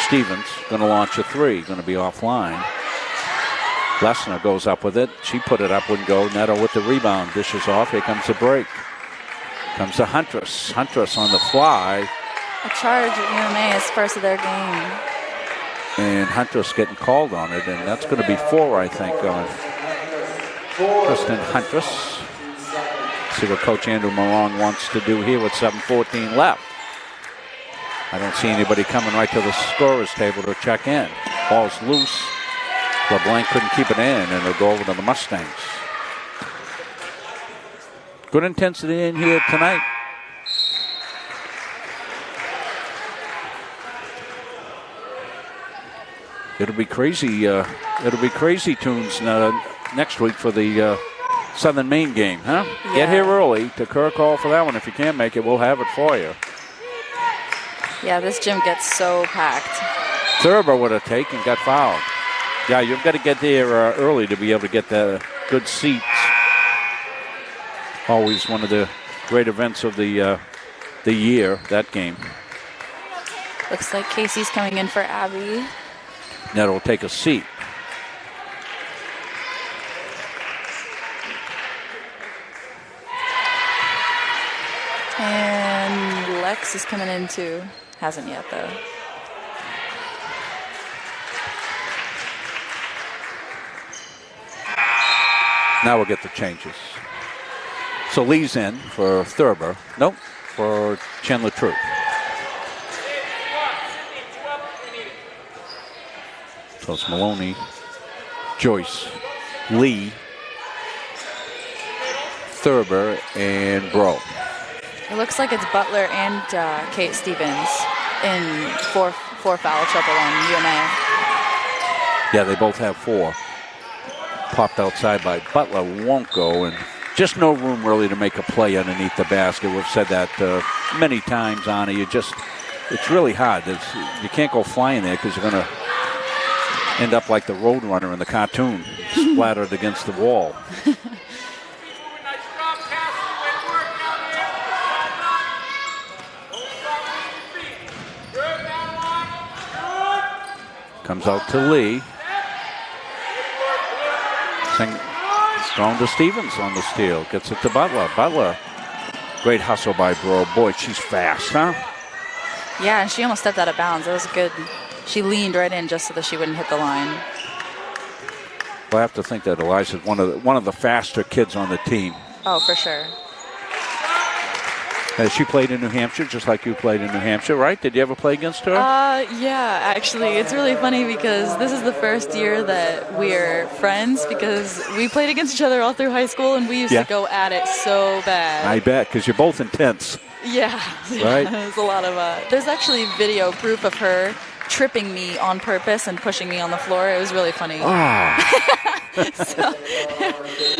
Stevens going to launch a three. Going to be offline. Lesnar goes up with it. She put it up, wouldn't go. Neto with the rebound. Dishes off. Here comes the break. Comes to Huntress. Huntress on the fly. A charge at UMA is first of their game. And Huntress getting called on it, and that's going to be 4, I think, on Kristen Huntress. See what Coach Andrew Morong wants to do here with 7:14 left. I don't see anybody coming right to the scorer's table to check in. Ball's loose. LeBlanc couldn't keep it in, and it'll go over to the Mustangs. Good intensity in here tonight. It'll be crazy. It'll be crazy tunes next week for the Southern Maine game, huh? Yeah. Get here early to Kirk Hall for that one. If you can't make it, we'll have it for you. Yeah, this gym gets so packed. Thurber would have taken, got fouled. Yeah, you've got to get there early to be able to get the good seats. Always one of the great events of the year, that game. Looks like Casey's coming in for Abby. Neto will take a seat. And Lex is coming in too. Hasn't yet though. Now we'll get the changes. So Lee's in for Thurber. Nope, for Chandler True. So it's Maloney, Joyce, Lee, Thurber, and Bro. It looks like it's Butler and Kate Stevens in four foul trouble on UMA. Yeah, they both have 4. Popped outside by Butler, won't go, and just no room really to make a play underneath the basket. We've said that many times, Anna. It's really hard. You can't go flying there because you're going to end up like the Roadrunner in the cartoon, splattered against the wall. Comes out to Lee. Thrown to Stevens on the steal. Gets it to Butler. Butler. Great hustle by Bro. Boy, she's fast, huh? Yeah, and she almost stepped out of bounds. It was good. She leaned right in just so that she wouldn't hit the line. Well, I have to think that Eliza's one of the faster kids on the team. Oh, for sure. She played in New Hampshire, just like you played in New Hampshire, right? Did you ever play against her? Yeah, actually. It's really funny because this is the first year that we're friends because we played against each other all through high school, and we used to go at it so bad. I bet, because you're both intense. Yeah. Right? There's a lot of... there's actually video proof of her tripping me on purpose and pushing me on the floor. It was really funny.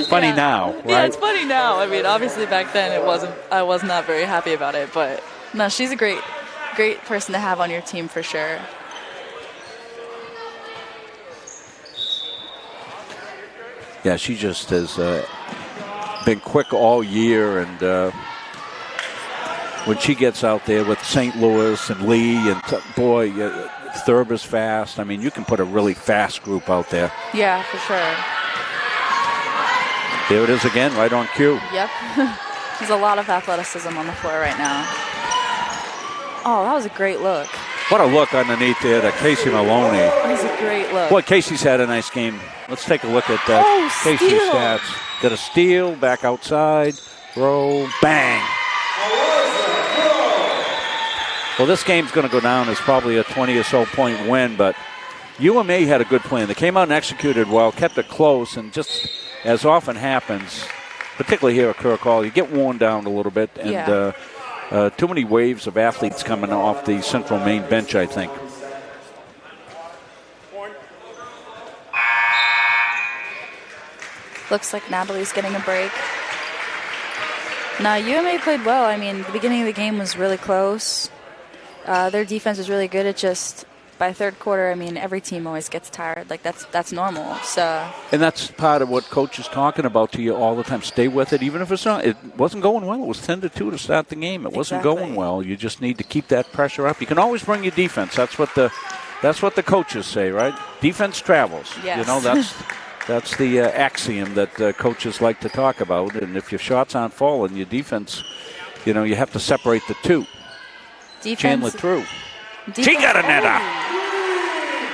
Funny now, right? Yeah, it's funny now. I mean, obviously back then I was not very happy about it, but no, she's a great person to have on your team for sure. Yeah, she just has been quick all year, and when she gets out there with St. Louis and Lee and Thurber's fast. I mean, you can put a really fast group out there. Yeah, for sure. There it is again, right on cue. Yep. There's a lot of athleticism on the floor right now. Oh, that was a great look. What a look underneath there to Casey Maloney. That was a great look. Boy, Casey's had a nice game. Let's take a look at Casey's steal. stats. Got a steal, back outside, throw, bang. Well, this game's going to go down as probably a 20 or so point win, but UMA had a good plan. They came out and executed well, kept it close, and just as often happens, particularly here at Kirk Hall, you get worn down a little bit, and too many waves of athletes coming off the Central Maine bench, I think. Looks like Natalie's getting a break. Now, UMA played well. I mean, the beginning of the game was really close. Their defense was really good. It just, by third quarter, I mean, every team always gets tired. Like, that's normal. So. And that's part of what Coach is talking about to you all the time. Stay with it, even if it's not. It wasn't going well. It was 10-2 to start the game. It wasn't going well. You just need to keep that pressure up. You can always bring your defense. That's what the coaches say, right? Defense travels. Yes. You know, that's the axiom that coaches like to talk about. And if your shots aren't falling, your defense, you know, you have to separate the two. Defense, Chandler through. She got a net up.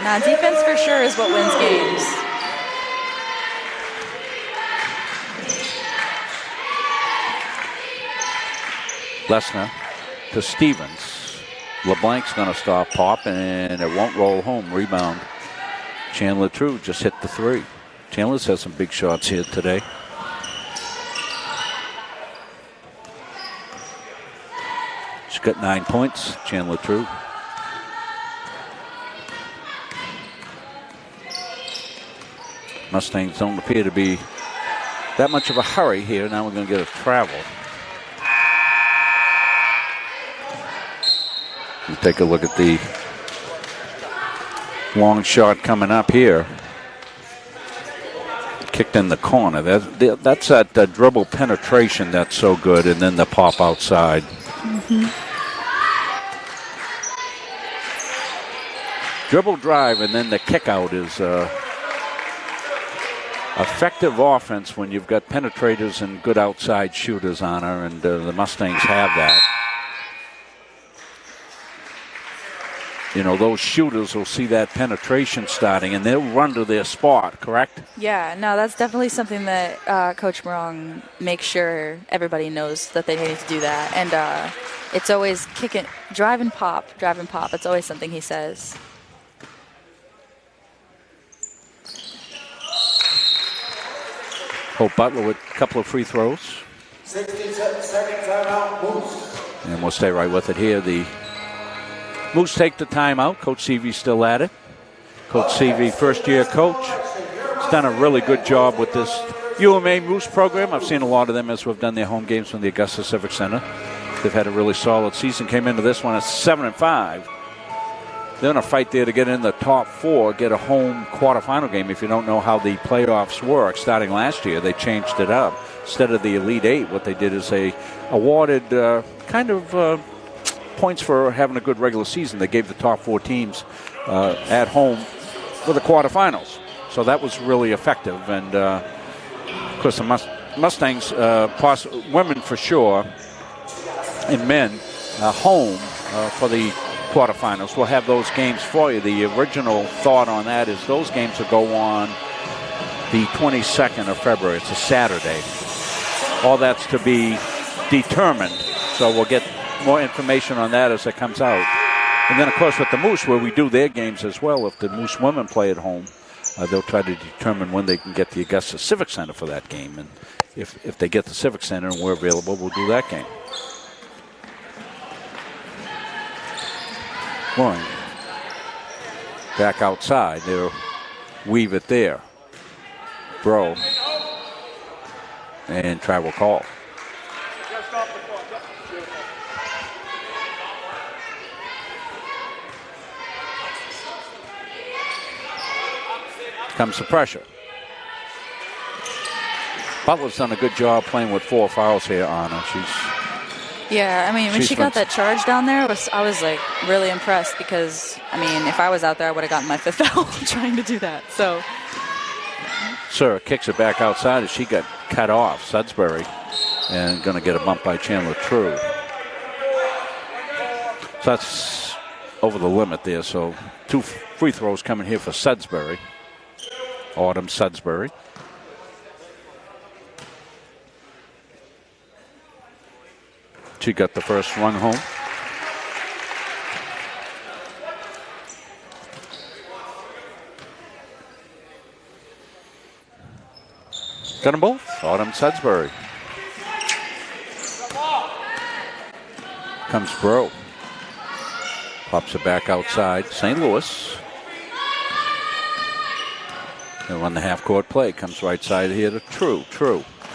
Now, defense for sure is what wins games. Lesnar to Stevens. LeBlanc's going to stop pop, and it won't roll home. Rebound. Chandler True just hit the three. Chandler's has some big shots here today. She's got 9 points, Chandler True. Mustangs don't appear to be that much of a hurry here. Now we're going to get a travel. We'll take a look at the long shot coming up here. Kicked in the corner. That's that dribble penetration that's so good, and then the pop outside. Dribble drive, and then the kick out is effective offense when you've got penetrators and good outside shooters on her, and the Mustangs have that. those shooters will see that penetration starting, and they'll run to their spot, correct? Yeah, no, that's definitely something that Coach Morong makes sure everybody knows that they need to do that. And it's always drive and pop. It's always something he says. Hope Butler with a couple of free throws. 60-second timeout, Moose. And we'll stay right with it here. The Moose take the timeout. Coach Seavey's still at it. Coach Seavey, first-year coach. He's done a really good job with this UMA Moose program. I've seen a lot of them as we've done their home games from the Augusta Civic Center. They've had a really solid season. Came into this one at 7-5. They're going to fight there to get in the top 4, get a home quarterfinal game. If you don't know how the playoffs work, starting last year, they changed it up. Instead of the Elite 8, what they did is they awarded points for having a good regular season. They gave the top 4 teams at home for the quarterfinals. So that was really effective. And, of course, the Mustangs, women for sure, and men, home for the quarterfinals. We'll have those games for you. The original thought on that is those games will go on the 22nd of February. It's a Saturday. All that's to be determined. So we'll get more information on that as it comes out. And then, of course, with the Moose, where we do their games as well, if the Moose women play at home, they'll try to determine when they can get the Augusta Civic Center for that game. And if they get the Civic Center and we're available, we'll do that game. Going back outside. They'll weave it there. Bro. And travel call. Comes the pressure. Butler's done a good job playing with 4 fouls here, Anna. Yeah, I mean, when she got that charge down there, I was like really impressed because, I mean, if I was out there, I would have gotten my 5th foul trying to do that. So, Sir kicks it back outside as she got cut off. Sudbury, and going to get a bump by Chandler True. So that's over the limit there. So 2 free throws coming here for Sudbury. Autumn Sudbury. She got the first run home. Got them both. Autumn Sudbury. Comes Bro. Pops it back outside. St. Louis. They'll run the half-court play. Comes right side here to True.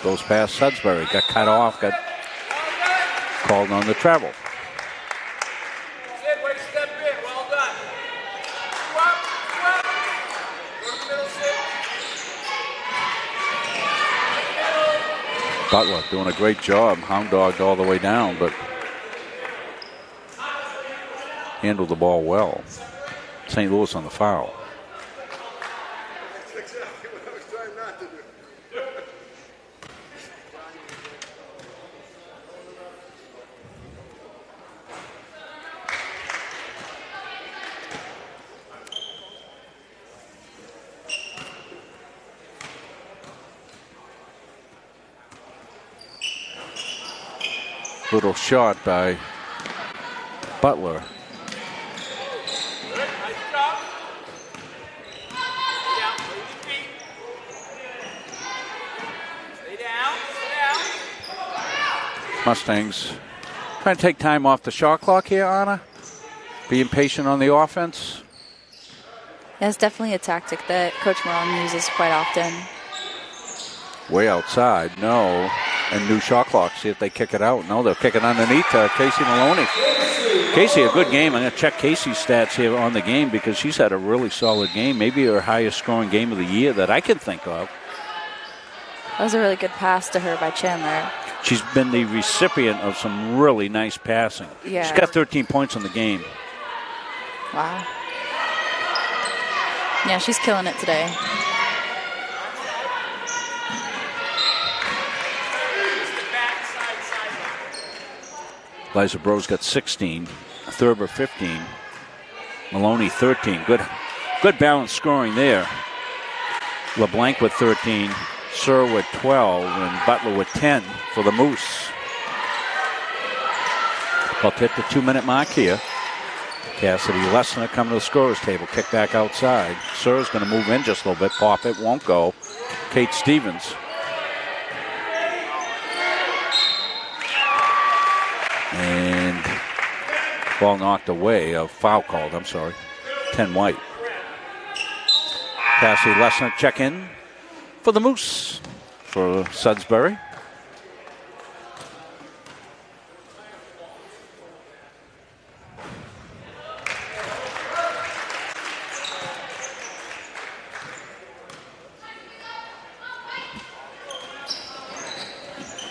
Goes past Sudbury. Got cut off. Got called on the travel. Sid, way to step in. Well done. Go to the middle, Sid. Butler doing a great job. Hound dogged all the way down, but handled the ball well. St. Louis on the foul. Little shot by Butler. Mustangs trying to take time off the shot clock here, Anna. Being patient on the offense. that's definitely a tactic that Coach Morong uses quite often. Way outside, no. And new shot clock, see if they kick it out. No, they'll kick it underneath Casey Maloney. Casey, a good game. I'm going to check Casey's stats here on the game because she's had a really solid game. Maybe her highest scoring game of the year that I can think of. That was a really good pass to her by Chandler. She's been the recipient of some really nice passing. Yeah. She's got 13 points in the game. Wow. Yeah, she's killing it today. Liza Bro's got 16. Thurber 15. Maloney 13. Good balanced scoring there. LeBlanc with 13, Sir with 12, and Butler with 10 for the Moose. About to hit the 2-minute mark here. Cassidy Lessner coming to the scorer's table. Kick back outside. Sir's going to move in just a little bit. Pop it, won't go. Kate Stevens. And ball knocked away. A foul called, I'm sorry. 10 White. Cassidy Lessner check in for the Moose for Sudbury.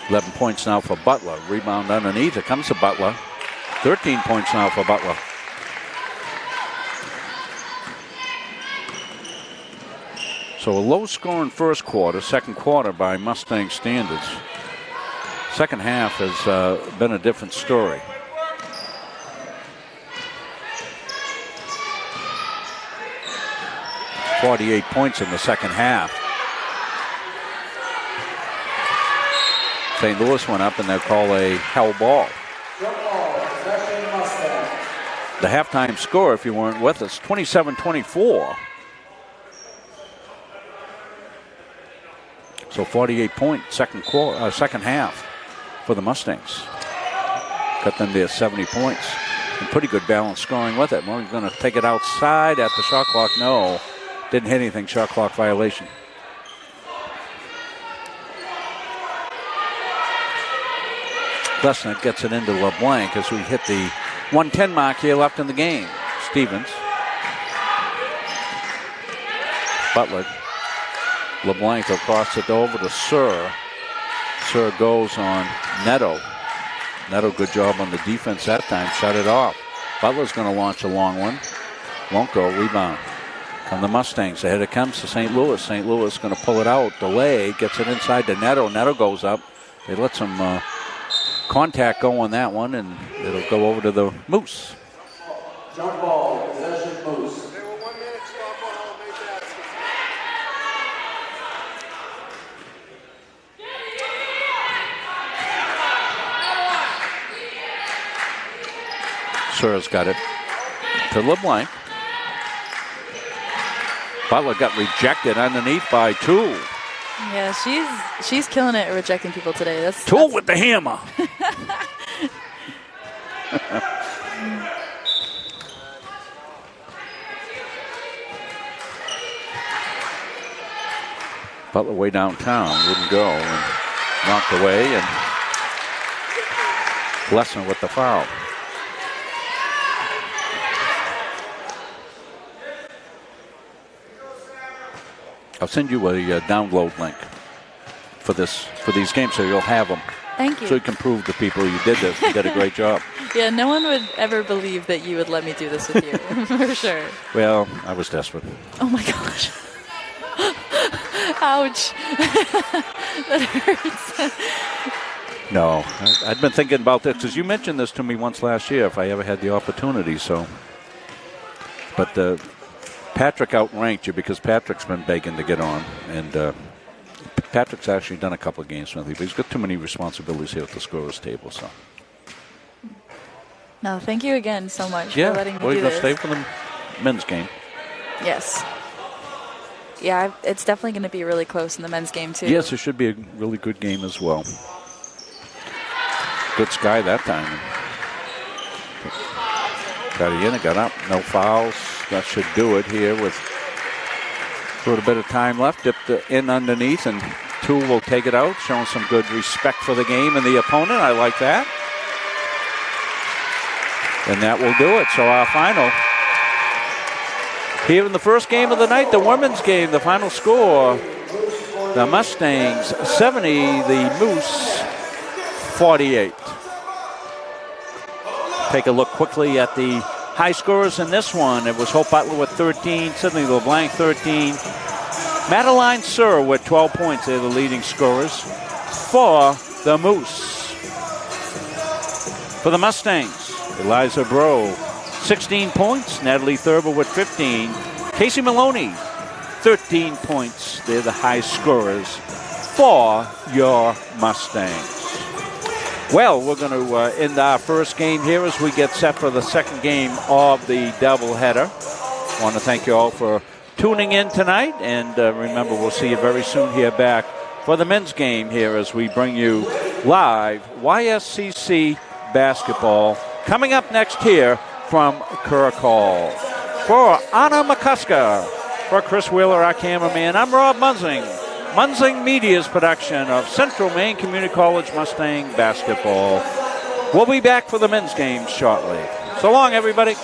$11 points now for Butler. Rebound underneath. It comes to Butler. 13 points now for Butler. So a low-scoring first quarter, second quarter by Mustang standards. Second half has been a different story. .48 points in the second half. St. Louis went up and they'll call a hell ball. The halftime score, if you weren't with us, 27-24. So 48 point second half for the Mustangs. Got them to 70 points. And pretty good balance scoring with it. We're going to take it outside at the shot clock. No, didn't hit anything. Shot clock violation. Lessner gets it into LeBlanc as we hit the 1:10 mark here left in the game. Stevens. Butler. LeBlanc across it over to Sir. Sir goes on Neto. Neto, good job on the defense that time. Shut it off. Butler's going to launch a long one. Won't go. Rebound. Come the Mustangs. Ahead it comes to St. Louis. St. Louis going to pull it out. Delay. Gets it inside to Neto. Neto goes up. They let some contact go on that one, and it'll go over to the Moose. Jump ball, possession Moose. Sir's got it to LeBlanc. Butler got rejected underneath by Toole. Yeah, she's killing it at rejecting people today. Toole with the hammer. Butler way downtown, wouldn't go, and knocked away, and Lessner with the foul. I'll send you a download link for these games, so you'll have them. Thank you. So you can prove to people you did this. You did a great job. Yeah, no one would ever believe that you would let me do this with you, for sure. Well, I was desperate. Oh my gosh. Ouch. That hurts. No, I'd been thinking about this because you mentioned this to me once last year if I ever had the opportunity. So, but Patrick outranked you because Patrick's been begging to get on, and Patrick's actually done a couple of games with you, but he's got too many responsibilities here at the scorer's table. So, no, thank you again so much for letting me do you're this. Stay for the men's game. Yes. Yeah, it's definitely going to be really close in the men's game too. Yes, it should be a really good game as well. Good sky that time. Cardiana got up, no fouls. That should do it here with a little bit of time left. Dipped in underneath, and Toole will take it out, showing some good respect for the game and the opponent. I like that. And that will do it. So our final here in the first game of the night, the women's game, the final score, the Mustangs 70, the Moose 48. Take a look quickly at the high scorers in this one. It was Hope Butler with 13, Sydney LeBlanc 13, Madeline Sir with 12 points. They're the leading scorers for the Moose. For the Mustangs, Eliza Bro, 16 points. Natalie Thurber with 15. Casey Maloney, 13 points. They're the high scorers for your Mustangs. Well, we're going to end our first game here as we get set for the second game of the doubleheader. I want to thank you all for tuning in tonight, and remember, we'll see you very soon here back for the men's game here as we bring you live YSCC basketball coming up next here from Kirk Hall. For Anna McCusker, for Chris Wheeler, our cameraman, I'm Rob Munzing. Munzing Media's production of Central Maine Community College Mustang basketball. We'll be back for the men's game shortly. So long, everybody.